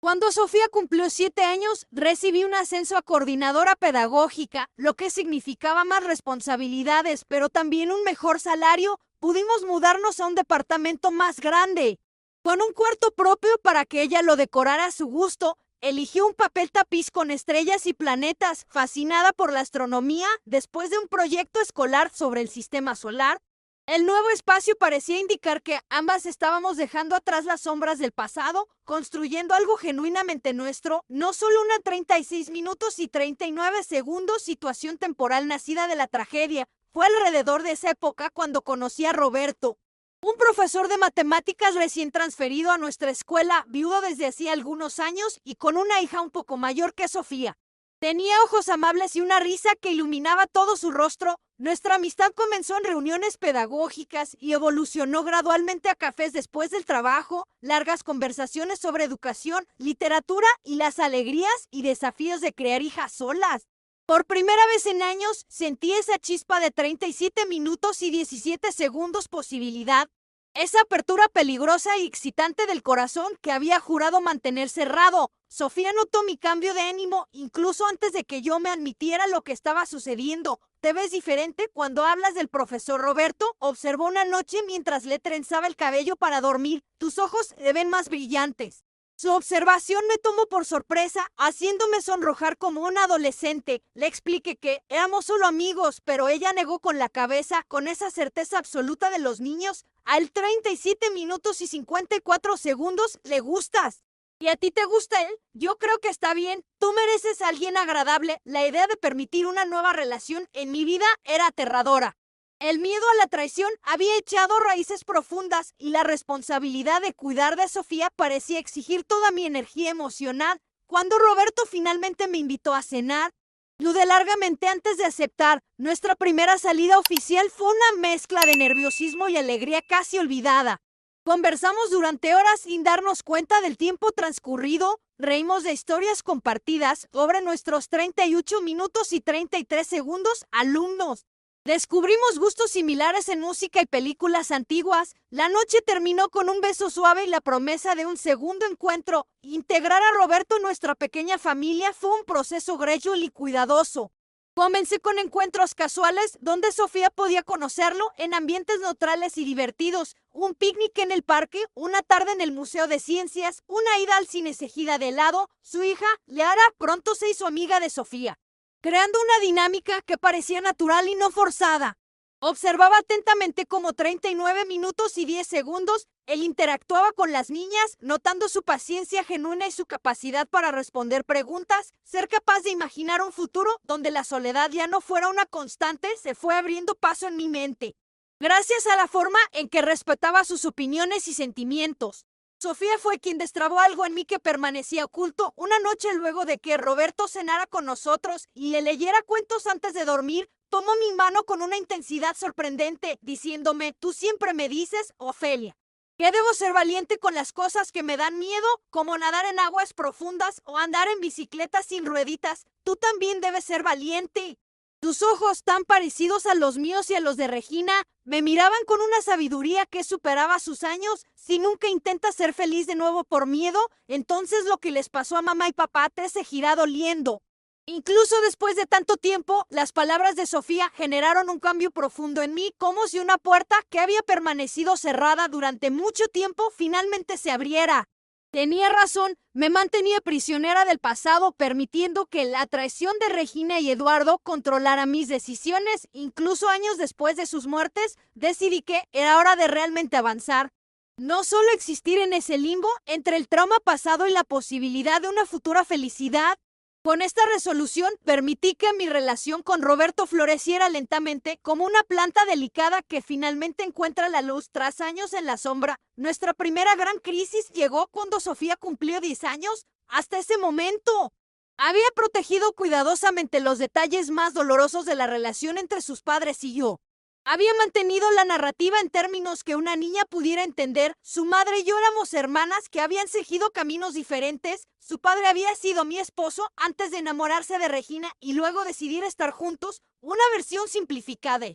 Cuando Sofía cumplió 7 años, recibí un ascenso a coordinadora pedagógica, lo que significaba más responsabilidades, pero también un mejor salario. Pudimos mudarnos a un departamento más grande, con un cuarto propio para que ella lo decorara a su gusto. Eligió un papel tapiz con estrellas y planetas, fascinada por la astronomía, después de un proyecto escolar sobre el sistema solar. El nuevo espacio parecía indicar que ambas estábamos dejando atrás las sombras del pasado, construyendo algo genuinamente nuestro, no solo una 36 minutos y 39 segundos situación temporal nacida de la tragedia. Fue alrededor de esa época cuando conocí a Roberto, un profesor de matemáticas recién transferido a nuestra escuela, viudo desde hacía algunos años y con una hija un poco mayor que Sofía. Tenía ojos amables y una risa que iluminaba todo su rostro. Nuestra amistad comenzó en reuniones pedagógicas y evolucionó gradualmente a cafés después del trabajo, largas conversaciones sobre educación, literatura y las alegrías y desafíos de criar hijas solas. Por primera vez en años, sentí esa chispa de 37 minutos y 17 segundos posibilidad. Esa apertura peligrosa y excitante del corazón que había jurado mantener cerrado. Sofía notó mi cambio de ánimo incluso antes de que yo me admitiera lo que estaba sucediendo. ¿Te ves diferente cuando hablas del profesor Roberto?, observó una noche mientras le trenzaba el cabello para dormir. Tus ojos se ven más brillantes. Su observación me tomó por sorpresa, haciéndome sonrojar como una adolescente. Le expliqué que éramos solo amigos, pero ella negó con la cabeza, con esa certeza absoluta de los niños. Al 37 minutos y 54 segundos le gustas. ¿Y a ti te gusta él? Yo creo que está bien. Tú mereces a alguien agradable. La idea de permitir una nueva relación en mi vida era aterradora. El miedo a la traición había echado raíces profundas y la responsabilidad de cuidar de Sofía parecía exigir toda mi energía emocional. Cuando Roberto finalmente me invitó a cenar, dudé largamente antes de aceptar. Nuestra primera salida oficial fue una mezcla de nerviosismo y alegría casi olvidada. Conversamos durante horas sin darnos cuenta del tiempo transcurrido. Reímos de historias compartidas sobre nuestros 38 minutos y 33 segundos alumnos. Descubrimos gustos similares en música y películas antiguas. La noche terminó con un beso suave y la promesa de un segundo encuentro. Integrar a Roberto en nuestra pequeña familia fue un proceso gradual y cuidadoso. Comencé con encuentros casuales donde Sofía podía conocerlo en ambientes neutrales y divertidos. un picnic en el parque, una tarde en el Museo de Ciencias, una ida al cine seguida de helado. Su hija, Leara, pronto se hizo amiga de Sofía, creando una dinámica que parecía natural y no forzada. Observaba atentamente como 39 minutos y 10 segundos él interactuaba con las niñas, notando su paciencia genuina y su capacidad para responder preguntas. Ser capaz de imaginar un futuro donde la soledad ya no fuera una constante se fue abriendo paso en mi mente, gracias a la forma en que respetaba sus opiniones y sentimientos. Sofía fue quien destrabó algo en mí que permanecía oculto. Una noche luego de que Roberto cenara con nosotros y le leyera cuentos antes de dormir, tomó mi mano con una intensidad sorprendente, diciéndome: «Tú siempre me dices, Ofelia, que debo ser valiente con las cosas que me dan miedo, como nadar en aguas profundas o andar en bicicleta sin rueditas. Tú también debes ser valiente». Tus ojos, tan parecidos a los míos y a los de Regina, me miraban con una sabiduría que superaba sus años. Si nunca intentas ser feliz de nuevo por miedo, entonces lo que les pasó a mamá y papá te seguirá doliendo. Incluso después de tanto tiempo, las palabras de Sofía generaron un cambio profundo en mí, como si una puerta que había permanecido cerrada durante mucho tiempo finalmente se abriera. Tenía razón, me mantenía prisionera del pasado, permitiendo que la traición de Regina y Eduardo controlara mis decisiones. Incluso años después de sus muertes, decidí que era hora de realmente avanzar. No solo existir en ese limbo entre el trauma pasado y la posibilidad de una futura felicidad. Con esta resolución permití que mi relación con Roberto floreciera lentamente como una planta delicada que finalmente encuentra la luz tras años en la sombra. Nuestra primera gran crisis llegó cuando Sofía cumplió 10 años. Hasta ese momento había protegido cuidadosamente los detalles más dolorosos de la relación entre sus padres y yo. Había mantenido la narrativa en términos que una niña pudiera entender. Su madre y yo éramos hermanas que habían seguido caminos diferentes. Su padre había sido mi esposo antes de enamorarse de Regina y luego decidir estar juntos, una versión simplificada,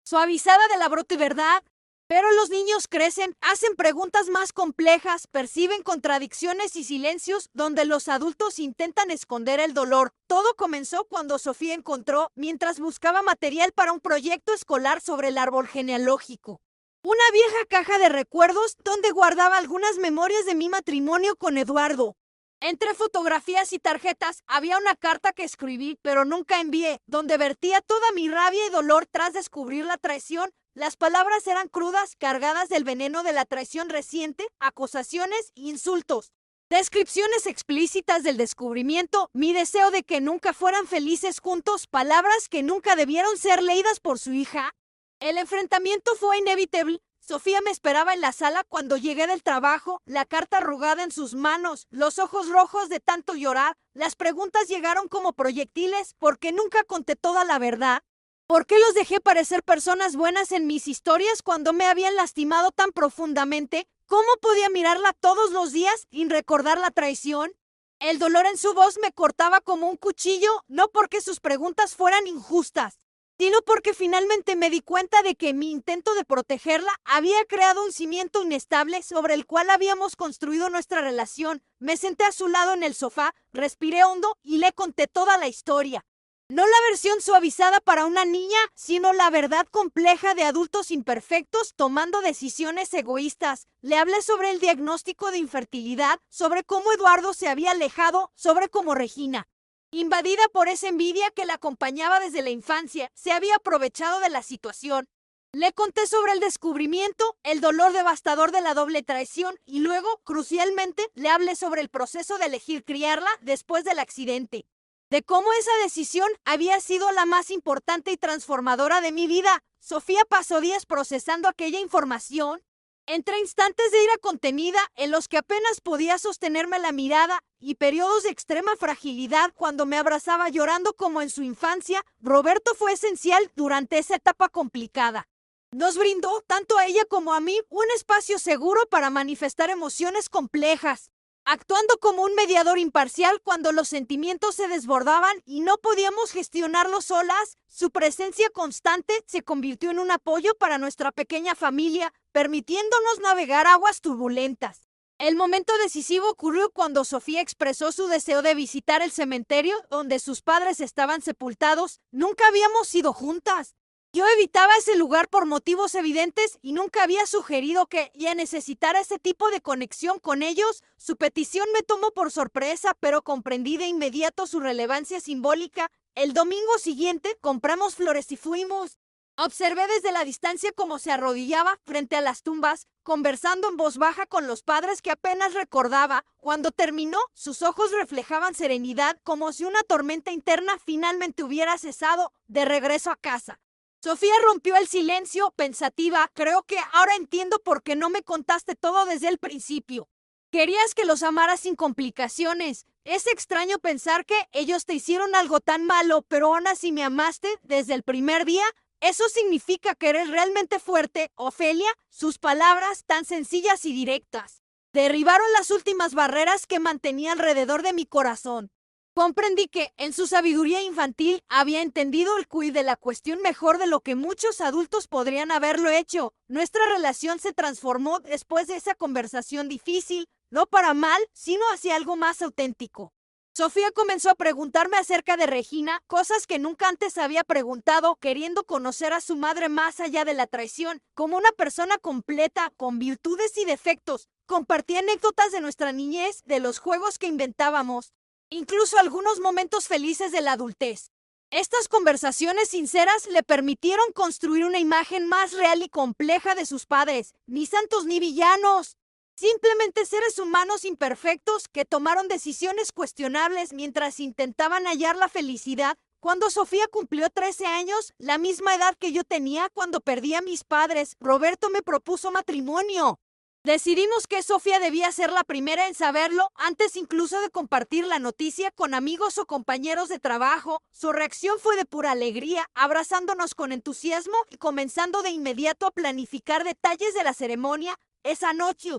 suavizada de la bruta verdad. Pero los niños crecen, hacen preguntas más complejas, perciben contradicciones y silencios donde los adultos intentan esconder el dolor. Todo comenzó cuando Sofía encontró, mientras buscaba material para un proyecto escolar sobre el árbol genealógico, una vieja caja de recuerdos donde guardaba algunas memorias de mi matrimonio con Eduardo. Entre fotografías y tarjetas había una carta que escribí, pero nunca envié, donde vertía toda mi rabia y dolor tras descubrir la traición. Las palabras eran crudas, cargadas del veneno de la traición reciente, acusaciones e insultos. Descripciones explícitas del descubrimiento, mi deseo de que nunca fueran felices juntos, palabras que nunca debieron ser leídas por su hija. El enfrentamiento fue inevitable. Sofía me esperaba en la sala cuando llegué del trabajo, la carta arrugada en sus manos, los ojos rojos de tanto llorar. Las preguntas llegaron como proyectiles porque nunca conté toda la verdad. ¿Por qué los dejé parecer personas buenas en mis historias cuando me habían lastimado tan profundamente? ¿Cómo podía mirarla todos los días y recordar la traición? El dolor en su voz me cortaba como un cuchillo, no porque sus preguntas fueran injustas, sino porque finalmente me di cuenta de que mi intento de protegerla había creado un cimiento inestable sobre el cual habíamos construido nuestra relación. Me senté a su lado en el sofá, respiré hondo y le conté toda la historia. No la versión suavizada para una niña, sino la verdad compleja de adultos imperfectos tomando decisiones egoístas. Le hablé sobre el diagnóstico de infertilidad, sobre cómo Eduardo se había alejado, sobre cómo Regina, invadida por esa envidia que la acompañaba desde la infancia, se había aprovechado de la situación. Le conté sobre el descubrimiento, el dolor devastador de la doble traición y luego, crucialmente, le hablé sobre el proceso de elegir criarla después del accidente. De cómo esa decisión había sido la más importante y transformadora de mi vida. Sofía pasó días procesando aquella información, entre instantes de ira contenida en los que apenas podía sostenerme la mirada y periodos de extrema fragilidad cuando me abrazaba llorando como en su infancia. Roberto fue esencial durante esa etapa complicada. Nos brindó, tanto a ella como a mí, un espacio seguro para manifestar emociones complejas, actuando como un mediador imparcial cuando los sentimientos se desbordaban y no podíamos gestionarlos solas. Su presencia constante se convirtió en un apoyo para nuestra pequeña familia, permitiéndonos navegar aguas turbulentas. El momento decisivo ocurrió cuando Sofía expresó su deseo de visitar el cementerio donde sus padres estaban sepultados. Nunca habíamos ido juntas, Yo evitaba ese lugar por motivos evidentes y nunca había sugerido que ella necesitara ese tipo de conexión con ellos. Su petición me tomó por sorpresa, pero comprendí de inmediato su relevancia simbólica. El domingo siguiente compramos flores y fuimos. Observé desde la distancia cómo se arrodillaba frente a las tumbas, conversando en voz baja con los padres que apenas recordaba. Cuando terminó, sus ojos reflejaban serenidad, como si una tormenta interna finalmente hubiera cesado. De regreso a casa, Sofía rompió el silencio, pensativa. Creo que ahora entiendo por qué no me contaste todo desde el principio. Querías que los amara sin complicaciones. Es extraño pensar que ellos te hicieron algo tan malo, pero aún así me amaste desde el primer día. Eso significa que eres realmente fuerte, Ofelia. Sus palabras, tan sencillas y directas, derribaron las últimas barreras que mantenía alrededor de mi corazón. Comprendí que, en su sabiduría infantil, había entendido el quid de la cuestión mejor de lo que muchos adultos podrían haberlo hecho. Nuestra relación se transformó después de esa conversación difícil, no para mal, sino hacia algo más auténtico. Sofía comenzó a preguntarme acerca de Regina, cosas que nunca antes había preguntado, queriendo conocer a su madre más allá de la traición, como una persona completa, con virtudes y defectos. Compartí anécdotas de nuestra niñez, de los juegos que inventábamos, incluso algunos momentos felices de la adultez. Estas conversaciones sinceras le permitieron construir una imagen más real y compleja de sus padres, ni santos ni villanos, simplemente seres humanos imperfectos que tomaron decisiones cuestionables mientras intentaban hallar la felicidad. Cuando Sofía cumplió 13 años, la misma edad que yo tenía cuando perdí a mis padres, Roberto me propuso matrimonio. Decidimos que Sofía debía ser la primera en saberlo, antes incluso de compartir la noticia con amigos o compañeros de trabajo. Su reacción fue de pura alegría, abrazándonos con entusiasmo y comenzando de inmediato a planificar detalles de la ceremonia. Esa noche,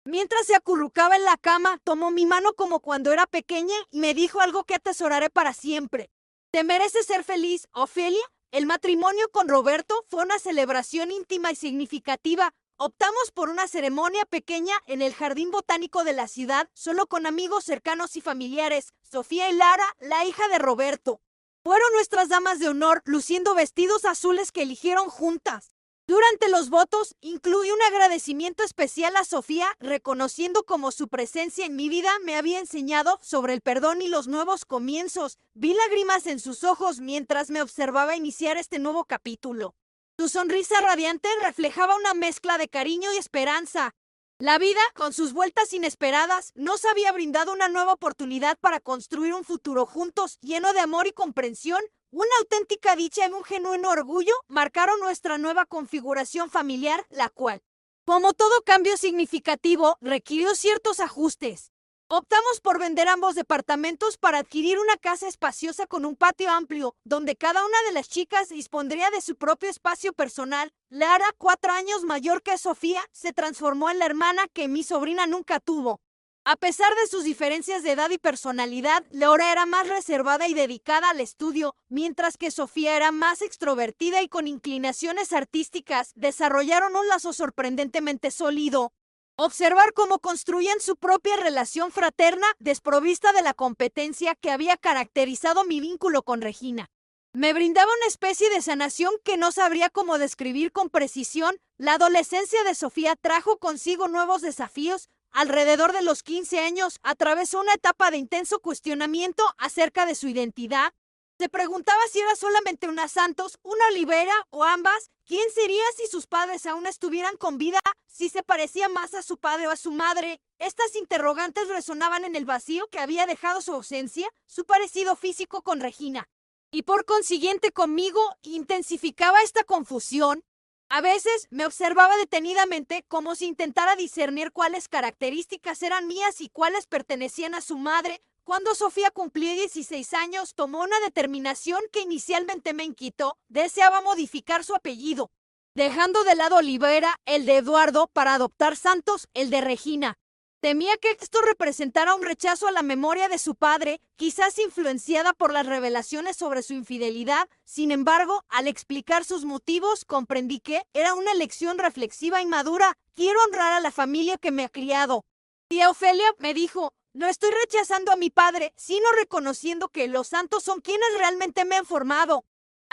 mientras se acurrucaba en la cama, tomó mi mano como cuando era pequeña y me dijo algo que atesoraré para siempre. ¿Te mereces ser feliz, Ofelia? El matrimonio con Roberto fue una celebración íntima y significativa. Optamos por una ceremonia pequeña en el jardín botánico de la ciudad, solo con amigos cercanos y familiares. Sofía y Lara, la hija de Roberto, fueron nuestras damas de honor, luciendo vestidos azules que eligieron juntas. Durante los votos, incluí un agradecimiento especial a Sofía, reconociendo cómo su presencia en mi vida me había enseñado sobre el perdón y los nuevos comienzos. Vi lágrimas en sus ojos mientras me observaba iniciar este nuevo capítulo. Su sonrisa radiante reflejaba una mezcla de cariño y esperanza. La vida, con sus vueltas inesperadas, nos había brindado una nueva oportunidad para construir un futuro juntos, lleno de amor y comprensión. Una auténtica dicha y un genuino orgullo marcaron nuestra nueva configuración familiar, la cual, como todo cambio significativo, requirió ciertos ajustes. Optamos por vender ambos departamentos para adquirir una casa espaciosa con un patio amplio, donde cada una de las chicas dispondría de su propio espacio personal. Lara, 4 años mayor que Sofía, se transformó en la hermana que mi sobrina nunca tuvo. A pesar de sus diferencias de edad y personalidad, Laura era más reservada y dedicada al estudio, mientras que Sofía era más extrovertida y con inclinaciones artísticas. Desarrollaron un lazo sorprendentemente sólido. Observar cómo construían su propia relación fraterna, desprovista de la competencia que había caracterizado mi vínculo con Regina, me brindaba una especie de sanación que no sabría cómo describir con precisión. La adolescencia de Sofía trajo consigo nuevos desafíos. Alrededor de los 15 años, atravesó una etapa de intenso cuestionamiento acerca de su identidad. Se preguntaba si era solamente una Santos, una Olivera o ambas. ¿Quién sería si sus padres aún estuvieran con vida? ¿Si se parecía más a su padre o a su madre? Estas interrogantes resonaban en el vacío que había dejado su ausencia, su parecido físico con Regina, y por consiguiente conmigo. Intensificaba esta confusión. A veces me observaba detenidamente, como si intentara discernir cuáles características eran mías y cuáles pertenecían a su madre. Cuando Sofía cumplió 16 años, tomó una determinación que inicialmente me inquietó. Deseaba modificar su apellido, dejando de lado Olivera, el de Eduardo, para adoptar Santos, el de Regina. Temía que esto representara un rechazo a la memoria de su padre, quizás influenciada por las revelaciones sobre su infidelidad. Sin embargo, al explicar sus motivos, comprendí que era una elección reflexiva y madura. Quiero honrar a la familia que me ha criado. Tía Ofelia, me dijo, no estoy rechazando a mi padre, sino reconociendo que los Santos son quienes realmente me han formado.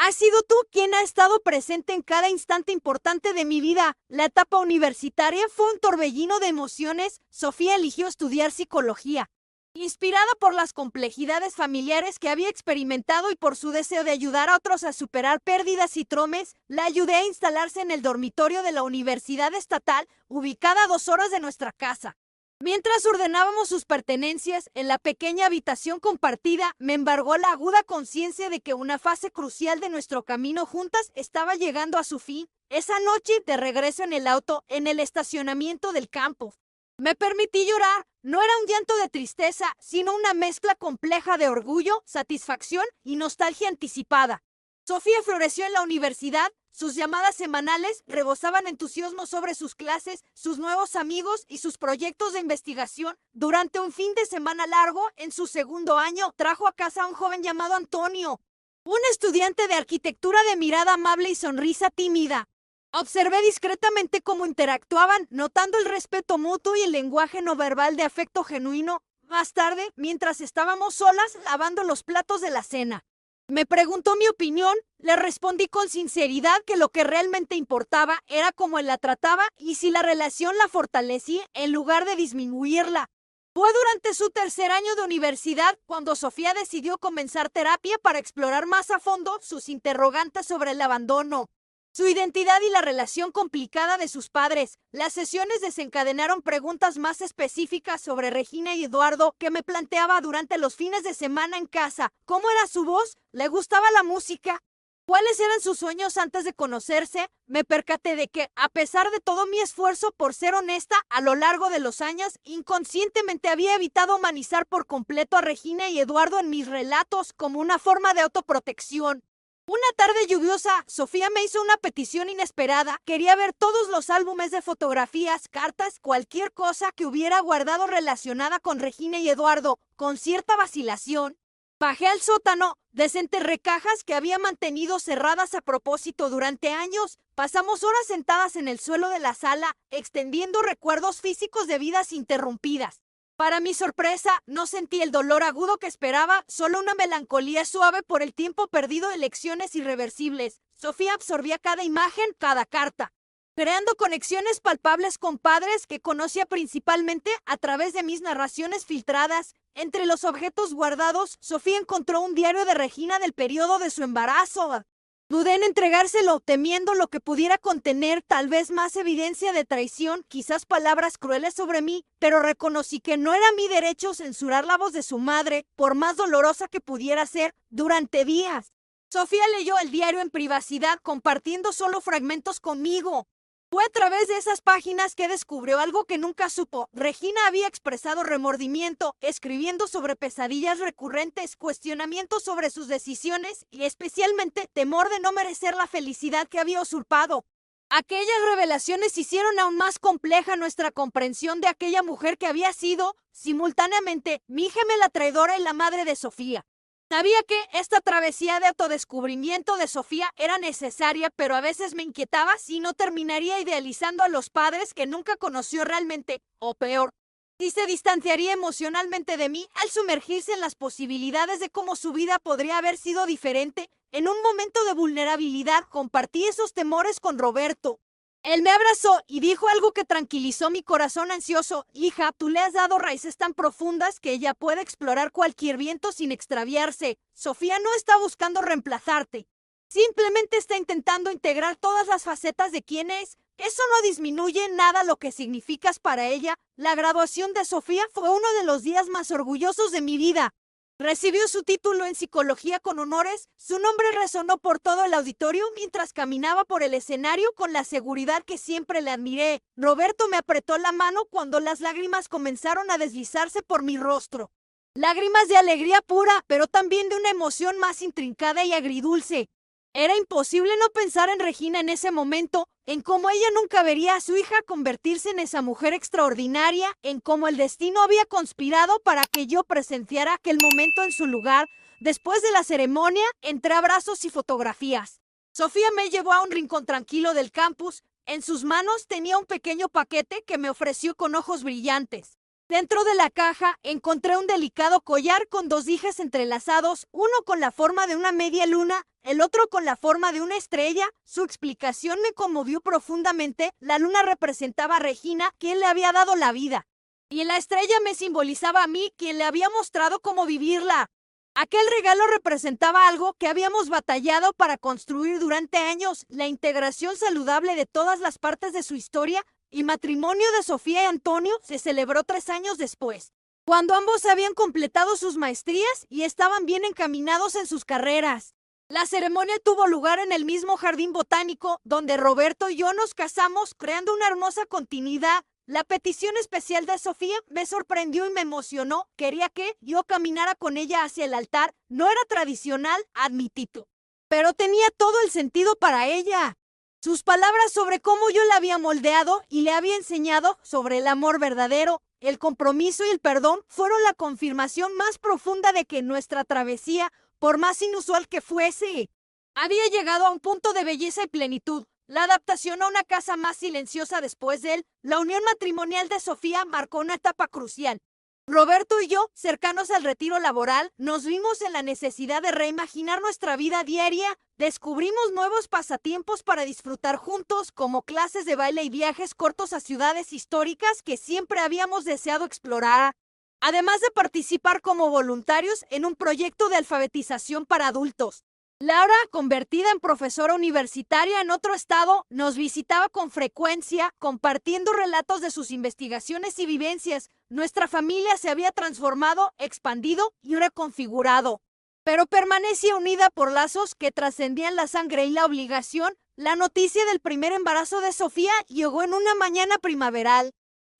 Has sido tú quien ha estado presente en cada instante importante de mi vida. La etapa universitaria fue un torbellino de emociones. Sofía eligió estudiar psicología. Inspirada por las complejidades familiares que había experimentado y por su deseo de ayudar a otros a superar pérdidas y traumas, la ayudé a instalarse en el dormitorio de la Universidad Estatal, ubicada a 2 horas de nuestra casa. Mientras ordenábamos sus pertenencias en la pequeña habitación compartida, me embargó la aguda conciencia de que una fase crucial de nuestro camino juntas estaba llegando a su fin. Esa noche, de regreso en el auto, en el estacionamiento del campus, me permití llorar. No era un llanto de tristeza, sino una mezcla compleja de orgullo, satisfacción y nostalgia anticipada. Sofía floreció en la universidad. Sus llamadas semanales rebosaban entusiasmo sobre sus clases, sus nuevos amigos y sus proyectos de investigación. Durante un fin de semana largo, en su 2º año, trajo a casa a un joven llamado Antonio, un estudiante de arquitectura de mirada amable y sonrisa tímida. Observé discretamente cómo interactuaban, notando el respeto mutuo y el lenguaje no verbal de afecto genuino. Más tarde, mientras estábamos solas lavando los platos de la cena, me preguntó mi opinión. Le respondí con sinceridad que lo que realmente importaba era cómo él la trataba y si la relación la fortalecía en lugar de disminuirla. Fue durante su 3er año de universidad cuando Sofía decidió comenzar terapia para explorar más a fondo sus interrogantes sobre el abandono, su identidad y la relación complicada de sus padres. Las sesiones desencadenaron preguntas más específicas sobre Regina y Eduardo que me planteaba durante los fines de semana en casa. ¿Cómo era su voz? ¿Le gustaba la música? ¿Cuáles eran sus sueños antes de conocerse? Me percaté de que, a pesar de todo mi esfuerzo por ser honesta a lo largo de los años, inconscientemente había evitado humanizar por completo a Regina y Eduardo en mis relatos como una forma de autoprotección. Una tarde lluviosa, Sofía me hizo una petición inesperada. Quería ver todos los álbumes de fotografías, cartas, cualquier cosa que hubiera guardado relacionada con Regina y Eduardo. Con cierta vacilación, bajé al sótano, desenterré cajas que había mantenido cerradas a propósito durante años. Pasamos horas sentadas en el suelo de la sala, extendiendo recuerdos físicos de vidas interrumpidas. Para mi sorpresa, no sentí el dolor agudo que esperaba, solo una melancolía suave por el tiempo perdido en lecciones irreversibles. Sofía absorbía cada imagen, cada carta, creando conexiones palpables con padres que conocía principalmente a través de mis narraciones filtradas. Entre los objetos guardados, Sofía encontró un diario de Regina del periodo de su embarazo. Dudé en entregárselo, temiendo lo que pudiera contener tal vez más evidencia de traición, quizás palabras crueles sobre mí, pero reconocí que no era mi derecho censurar la voz de su madre, por más dolorosa que pudiera ser. Durante días, Sofía leyó el diario en privacidad, compartiendo solo fragmentos conmigo. Fue a través de esas páginas que descubrió algo que nunca supo. Regina había expresado remordimiento, escribiendo sobre pesadillas recurrentes, cuestionamientos sobre sus decisiones y especialmente temor de no merecer la felicidad que había usurpado. Aquellas revelaciones hicieron aún más compleja nuestra comprensión de aquella mujer que había sido, simultáneamente, mi gemela traidora y la madre de Sofía. Sabía que esta travesía de autodescubrimiento de Sofía era necesaria, pero a veces me inquietaba si no terminaría idealizando a los padres que nunca conoció realmente, o peor, si se distanciaría emocionalmente de mí al sumergirse en las posibilidades de cómo su vida podría haber sido diferente. En un momento de vulnerabilidad compartí esos temores con Roberto. Él me abrazó y dijo algo que tranquilizó mi corazón ansioso. Hija, tú le has dado raíces tan profundas que ella puede explorar cualquier viento sin extraviarse. Sofía no está buscando reemplazarte. Simplemente está intentando integrar todas las facetas de quién es. Eso no disminuye en nada lo que significas para ella. La graduación de Sofía fue uno de los días más orgullosos de mi vida. Recibió su título en psicología con honores. Su nombre resonó por todo el auditorio mientras caminaba por el escenario con la seguridad que siempre le admiré. Roberto me apretó la mano cuando las lágrimas comenzaron a deslizarse por mi rostro. Lágrimas de alegría pura, pero también de una emoción más intrincada y agridulce. Era imposible no pensar en Regina en ese momento, en cómo ella nunca vería a su hija convertirse en esa mujer extraordinaria, en cómo el destino había conspirado para que yo presenciara aquel momento en su lugar. Después de la ceremonia, entre abrazos y fotografías, Sofía me llevó a un rincón tranquilo del campus. En sus manos tenía un pequeño paquete que me ofreció con ojos brillantes. Dentro de la caja encontré un delicado collar con dos dijes entrelazados, uno con la forma de una media luna, el otro con la forma de una estrella. Su explicación me conmovió profundamente. La luna representaba a Regina, quien le había dado la vida, y la estrella me simbolizaba a mí, quien le había mostrado cómo vivirla. Aquel regalo representaba algo que habíamos batallado para construir durante años, la integración saludable de todas las partes de su historia. Y matrimonio de Sofía y Antonio se celebró 3 años después, cuando ambos habían completado sus maestrías y estaban bien encaminados en sus carreras. La ceremonia tuvo lugar en el mismo jardín botánico donde Roberto y yo nos casamos, creando una hermosa continuidad. La petición especial de Sofía me sorprendió y me emocionó. Quería que yo caminara con ella hacia el altar. No era tradicional, admitido, pero tenía todo el sentido para ella. Sus palabras sobre cómo yo la había moldeado y le había enseñado sobre el amor verdadero, el compromiso y el perdón fueron la confirmación más profunda de que nuestra travesía, por más inusual que fuese, había llegado a un punto de belleza y plenitud. La adaptación a una casa más silenciosa después de él, la unión matrimonial de Sofía marcó una etapa crucial. Roberto y yo, cercanos al retiro laboral, nos vimos en la necesidad de reimaginar nuestra vida diaria. Descubrimos nuevos pasatiempos para disfrutar juntos, como clases de baile y viajes cortos a ciudades históricas que siempre habíamos deseado explorar, además de participar como voluntarios en un proyecto de alfabetización para adultos. Laura, convertida en profesora universitaria en otro estado, nos visitaba con frecuencia, compartiendo relatos de sus investigaciones y vivencias. Nuestra familia se había transformado, expandido y reconfigurado, pero permanecía unida por lazos que trascendían la sangre y la obligación. La noticia del primer embarazo de Sofía llegó en una mañana primaveral.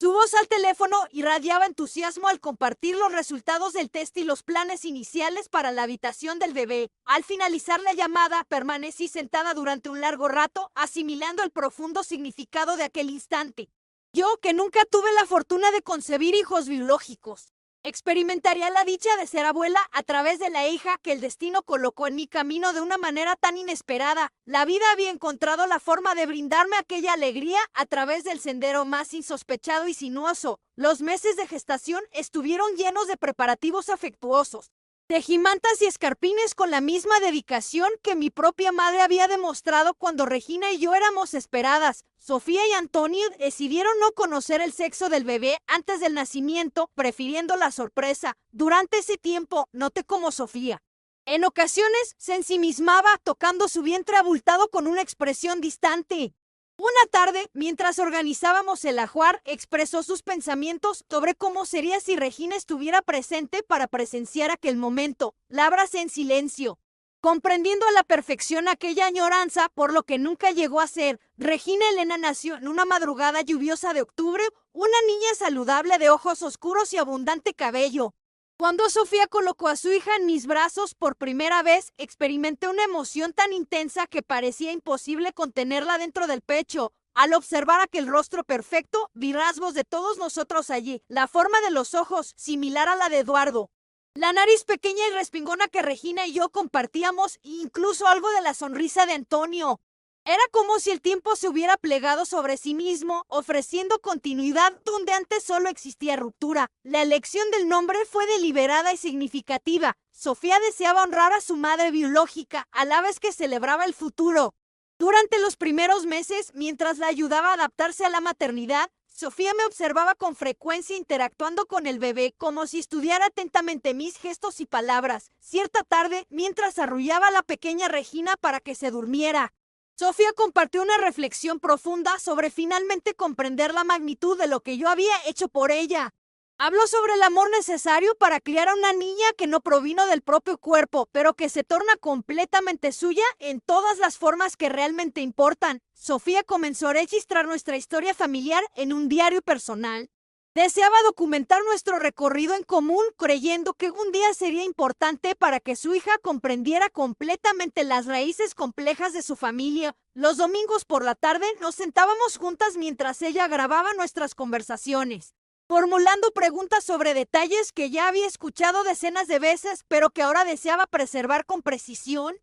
Su voz al teléfono irradiaba entusiasmo al compartir los resultados del test y los planes iniciales para la habitación del bebé. Al finalizar la llamada, permanecí sentada durante un largo rato, asimilando el profundo significado de aquel instante. Yo, que nunca tuve la fortuna de concebir hijos biológicos, experimentaría la dicha de ser abuela a través de la hija que el destino colocó en mi camino de una manera tan inesperada. La vida había encontrado la forma de brindarme aquella alegría a través del sendero más insospechado y sinuoso. Los meses de gestación estuvieron llenos de preparativos afectuosos, tejimantas y escarpines con la misma dedicación que mi propia madre había demostrado cuando Regina y yo éramos esperadas. Sofía y Antonio decidieron no conocer el sexo del bebé antes del nacimiento, prefiriendo la sorpresa. Durante ese tiempo, noté como Sofía, en ocasiones, se ensimismaba tocando su vientre abultado con una expresión distante. Una tarde, mientras organizábamos el ajuar, expresó sus pensamientos sobre cómo sería si Regina estuviera presente para presenciar aquel momento. La abracé en silencio, comprendiendo a la perfección aquella añoranza por lo que nunca llegó a ser. Regina Elena nació en una madrugada lluviosa de octubre, una niña saludable de ojos oscuros y abundante cabello. Cuando Sofía colocó a su hija en mis brazos por primera vez, experimenté una emoción tan intensa que parecía imposible contenerla dentro del pecho. Al observar aquel rostro perfecto, vi rasgos de todos nosotros allí. La forma de los ojos, similar a la de Eduardo. La nariz pequeña y respingona que Regina y yo compartíamos, e incluso algo de la sonrisa de Antonio. Era como si el tiempo se hubiera plegado sobre sí mismo, ofreciendo continuidad donde antes solo existía ruptura. La elección del nombre fue deliberada y significativa. Sofía deseaba honrar a su madre biológica, a la vez que celebraba el futuro. Durante los primeros meses, mientras la ayudaba a adaptarse a la maternidad, Sofía me observaba con frecuencia interactuando con el bebé, como si estudiara atentamente mis gestos y palabras. Cierta tarde, mientras arrullaba a la pequeña Regina para que se durmiera, Sofía compartió una reflexión profunda sobre finalmente comprender la magnitud de lo que yo había hecho por ella. Habló sobre el amor necesario para criar a una niña que no provino del propio cuerpo, pero que se torna completamente suya en todas las formas que realmente importan. Sofía comenzó a registrar nuestra historia familiar en un diario personal. Deseaba documentar nuestro recorrido en común, creyendo que un día sería importante para que su hija comprendiera completamente las raíces complejas de su familia. Los domingos por la tarde nos sentábamos juntas mientras ella grababa nuestras conversaciones, formulando preguntas sobre detalles que ya había escuchado decenas de veces, pero que ahora deseaba preservar con precisión.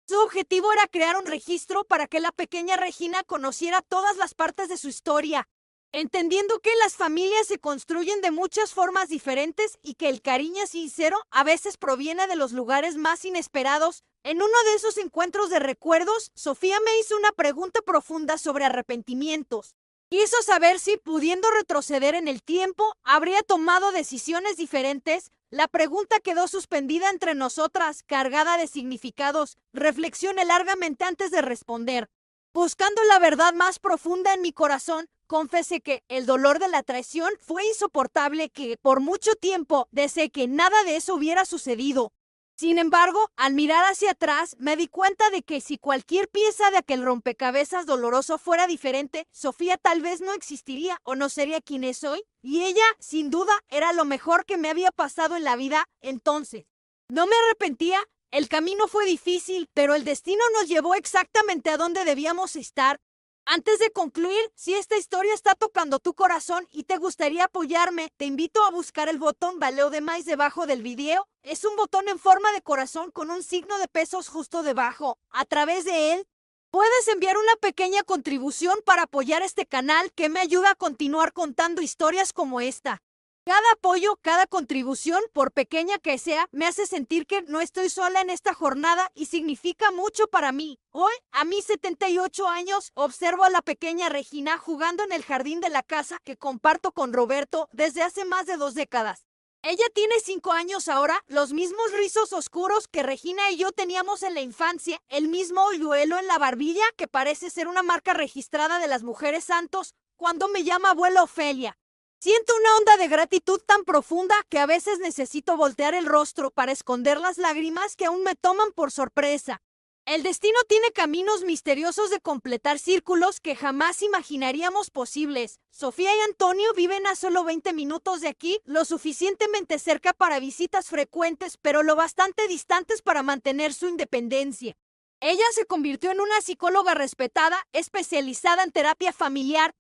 Su objetivo era crear un registro para que la pequeña Regina conociera todas las partes de su historia, Entendiendo que las familias se construyen de muchas formas diferentes y que el cariño sincero a veces proviene de los lugares más inesperados, en uno de esos encuentros de recuerdos, Sofía me hizo una pregunta profunda sobre arrepentimientos. Quiso saber si, pudiendo retroceder en el tiempo, habría tomado decisiones diferentes. La pregunta quedó suspendida entre nosotras, cargada de significados. Reflexioné largamente antes de responder. Buscando la verdad más profunda en mi corazón, confesé que el dolor de la traición fue insoportable, que por mucho tiempo deseé que nada de eso hubiera sucedido. Sin embargo, al mirar hacia atrás, me di cuenta de que si cualquier pieza de aquel rompecabezas doloroso fuera diferente, Sofía tal vez no existiría o no sería quien es hoy, y ella, sin duda, era lo mejor que me había pasado en la vida entonces. No me arrepentía. El camino fue difícil, pero el destino nos llevó exactamente a donde debíamos estar. Antes de concluir, si esta historia está tocando tu corazón y te gustaría apoyarme, te invito a buscar el botón Valeu Demais debajo del video. Es un botón en forma de corazón con un signo de pesos justo debajo. A través de él, puedes enviar una pequeña contribución para apoyar este canal que me ayuda a continuar contando historias como esta. Cada apoyo, cada contribución, por pequeña que sea, me hace sentir que no estoy sola en esta jornada y significa mucho para mí. Hoy, a mis 78 años, observo a la pequeña Regina jugando en el jardín de la casa que comparto con Roberto desde hace más de 2 décadas. Ella tiene 5 años ahora, los mismos rizos oscuros que Regina y yo teníamos en la infancia, el mismo hoyuelo en la barbilla que parece ser una marca registrada de las mujeres santos cuando me llama abuela Ofelia. Siento una onda de gratitud tan profunda que a veces necesito voltear el rostro para esconder las lágrimas que aún me toman por sorpresa. El destino tiene caminos misteriosos de completar círculos que jamás imaginaríamos posibles. Sofía y Antonio viven a solo 20 minutos de aquí, lo suficientemente cerca para visitas frecuentes, pero lo bastante distantes para mantener su independencia. Ella se convirtió en una psicóloga respetada, especializada en terapia familiar,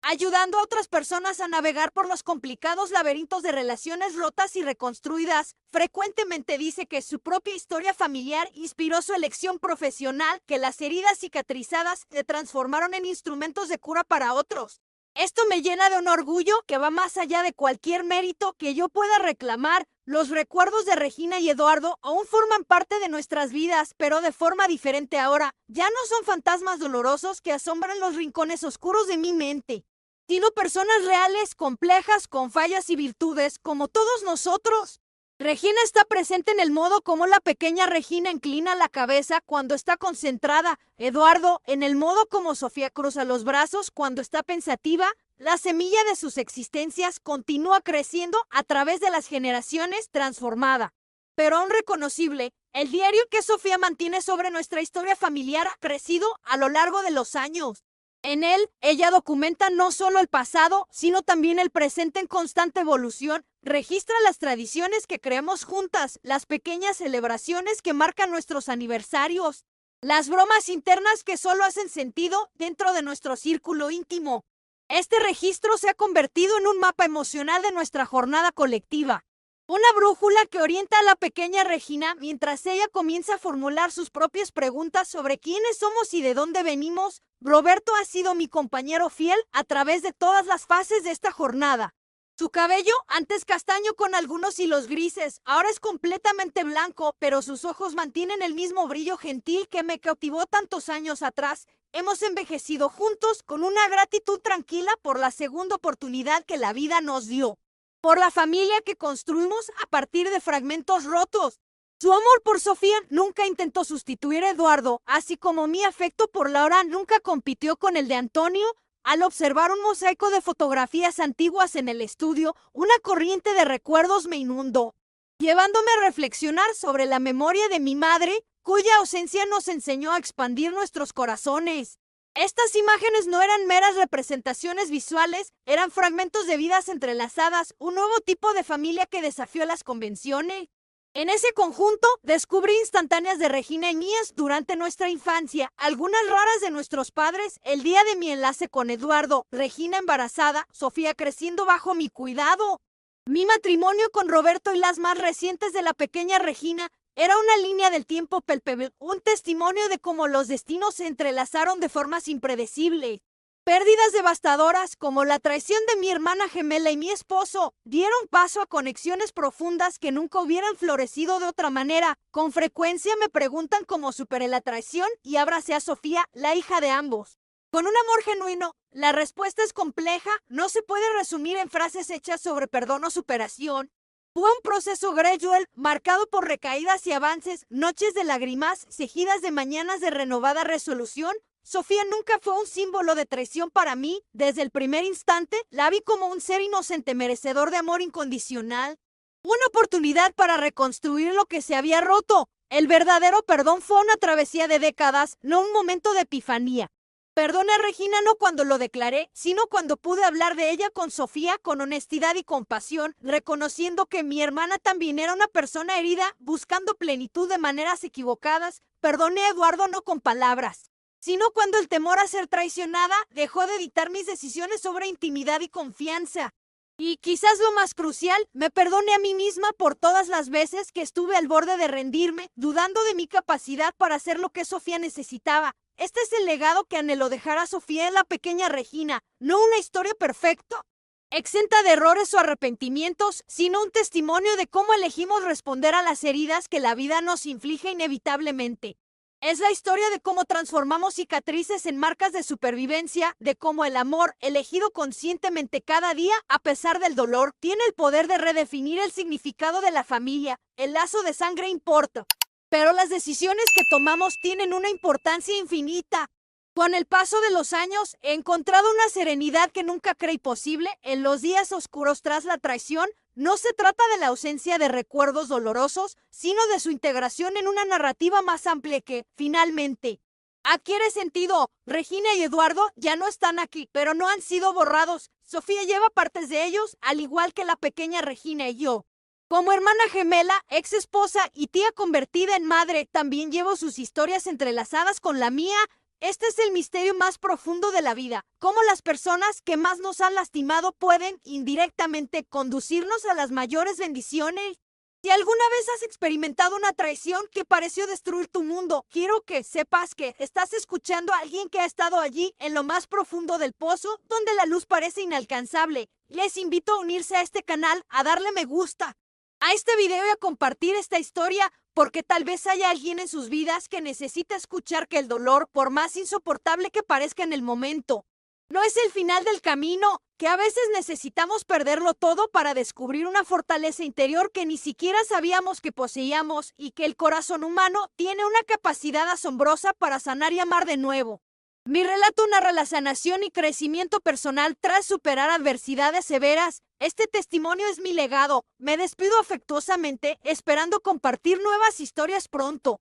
ayudando a otras personas a navegar por los complicados laberintos de relaciones rotas y reconstruidas. Frecuentemente dice que su propia historia familiar inspiró su elección profesional, que las heridas cicatrizadas se transformaron en instrumentos de cura para otros. Esto me llena de un orgullo que va más allá de cualquier mérito que yo pueda reclamar. Los recuerdos de Regina y Eduardo aún forman parte de nuestras vidas, pero de forma diferente ahora. Ya no son fantasmas dolorosos que asombran los rincones oscuros de mi mente, sino personas reales, complejas, con fallas y virtudes, como todos nosotros. Regina está presente en el modo como la pequeña Regina inclina la cabeza cuando está concentrada. Eduardo, en el modo como Sofía cruza los brazos cuando está pensativa. La semilla de sus existencias continúa creciendo a través de las generaciones, transformada, pero aún reconocible. El diario que Sofía mantiene sobre nuestra historia familiar ha crecido a lo largo de los años. En él, ella documenta no solo el pasado, sino también el presente en constante evolución. Registra las tradiciones que creamos juntas, las pequeñas celebraciones que marcan nuestros aniversarios, las bromas internas que solo hacen sentido dentro de nuestro círculo íntimo. Este registro se ha convertido en un mapa emocional de nuestra jornada colectiva. Una brújula que orienta a la pequeña Regina mientras ella comienza a formular sus propias preguntas sobre quiénes somos y de dónde venimos. Roberto ha sido mi compañero fiel a través de todas las fases de esta jornada. Su cabello, antes castaño con algunos hilos grises, ahora es completamente blanco, pero sus ojos mantienen el mismo brillo gentil que me cautivó tantos años atrás. Hemos envejecido juntos con una gratitud tranquila por la segunda oportunidad que la vida nos dio, por la familia que construimos a partir de fragmentos rotos. Su amor por Sofía nunca intentó sustituir a Eduardo, así como mi afecto por Laura nunca compitió con el de Antonio. Al observar un mosaico de fotografías antiguas en el estudio, una corriente de recuerdos me inundó, llevándome a reflexionar sobre la memoria de mi madre, cuya ausencia nos enseñó a expandir nuestros corazones. Estas imágenes no eran meras representaciones visuales, eran fragmentos de vidas entrelazadas, un nuevo tipo de familia que desafió las convenciones. En ese conjunto, descubrí instantáneas de Regina y mías durante nuestra infancia, algunas raras de nuestros padres, el día de mi enlace con Eduardo, Regina embarazada, Sofía creciendo bajo mi cuidado, mi matrimonio con Roberto y las más recientes de la pequeña Regina. Era una línea del tiempo palpable, un testimonio de cómo los destinos se entrelazaron de formas impredecibles. Pérdidas devastadoras como la traición de mi hermana gemela y mi esposo dieron paso a conexiones profundas que nunca hubieran florecido de otra manera. Con frecuencia me preguntan cómo superé la traición y abracé a Sofía, la hija de ambos. Con un amor genuino, la respuesta es compleja, no se puede resumir en frases hechas sobre perdón o superación. Fue un proceso gradual, marcado por recaídas y avances, noches de lágrimas, seguidas de mañanas de renovada resolución. Sofía nunca fue un símbolo de traición para mí. Desde el primer instante, la vi como un ser inocente merecedor de amor incondicional. Una oportunidad para reconstruir lo que se había roto. El verdadero perdón fue una travesía de décadas, no un momento de epifanía. Perdoné a Regina no cuando lo declaré, sino cuando pude hablar de ella con Sofía con honestidad y compasión, reconociendo que mi hermana también era una persona herida, buscando plenitud de maneras equivocadas. Perdoné a Eduardo no con palabras, sino cuando el temor a ser traicionada dejó de dictar mis decisiones sobre intimidad y confianza. Y quizás lo más crucial, me perdoné a mí misma por todas las veces que estuve al borde de rendirme, dudando de mi capacidad para hacer lo que Sofía necesitaba. Este es el legado que anheló dejar a Sofía en la pequeña Regina, no una historia perfecta, exenta de errores o arrepentimientos, sino un testimonio de cómo elegimos responder a las heridas que la vida nos inflige inevitablemente. Es la historia de cómo transformamos cicatrices en marcas de supervivencia, de cómo el amor, elegido conscientemente cada día, a pesar del dolor, tiene el poder de redefinir el significado de la familia. El lazo de sangre importa, pero las decisiones que tomamos tienen una importancia infinita. Con el paso de los años, he encontrado una serenidad que nunca creí posible en los días oscuros tras la traición. No se trata de la ausencia de recuerdos dolorosos, sino de su integración en una narrativa más amplia que, finalmente, adquiere sentido. Regina y Eduardo ya no están aquí, pero no han sido borrados. Sofía lleva partes de ellos, al igual que la pequeña Regina y yo. Como hermana gemela, ex esposa y tía convertida en madre, también llevo sus historias entrelazadas con la mía. Este es el misterio más profundo de la vida, cómo las personas que más nos han lastimado pueden, indirectamente, conducirnos a las mayores bendiciones. Si alguna vez has experimentado una traición que pareció destruir tu mundo, quiero que sepas que estás escuchando a alguien que ha estado allí, en lo más profundo del pozo, donde la luz parece inalcanzable. Les invito a unirse a este canal, a darle me gusta a este video y a compartir esta historia, porque tal vez haya alguien en sus vidas que necesita escuchar que el dolor, por más insoportable que parezca en el momento, no es el final del camino, que a veces necesitamos perderlo todo para descubrir una fortaleza interior que ni siquiera sabíamos que poseíamos y que el corazón humano tiene una capacidad asombrosa para sanar y amar de nuevo. Mi relato narra la sanación y crecimiento personal tras superar adversidades severas. Este testimonio es mi legado. Me despido afectuosamente, esperando compartir nuevas historias pronto.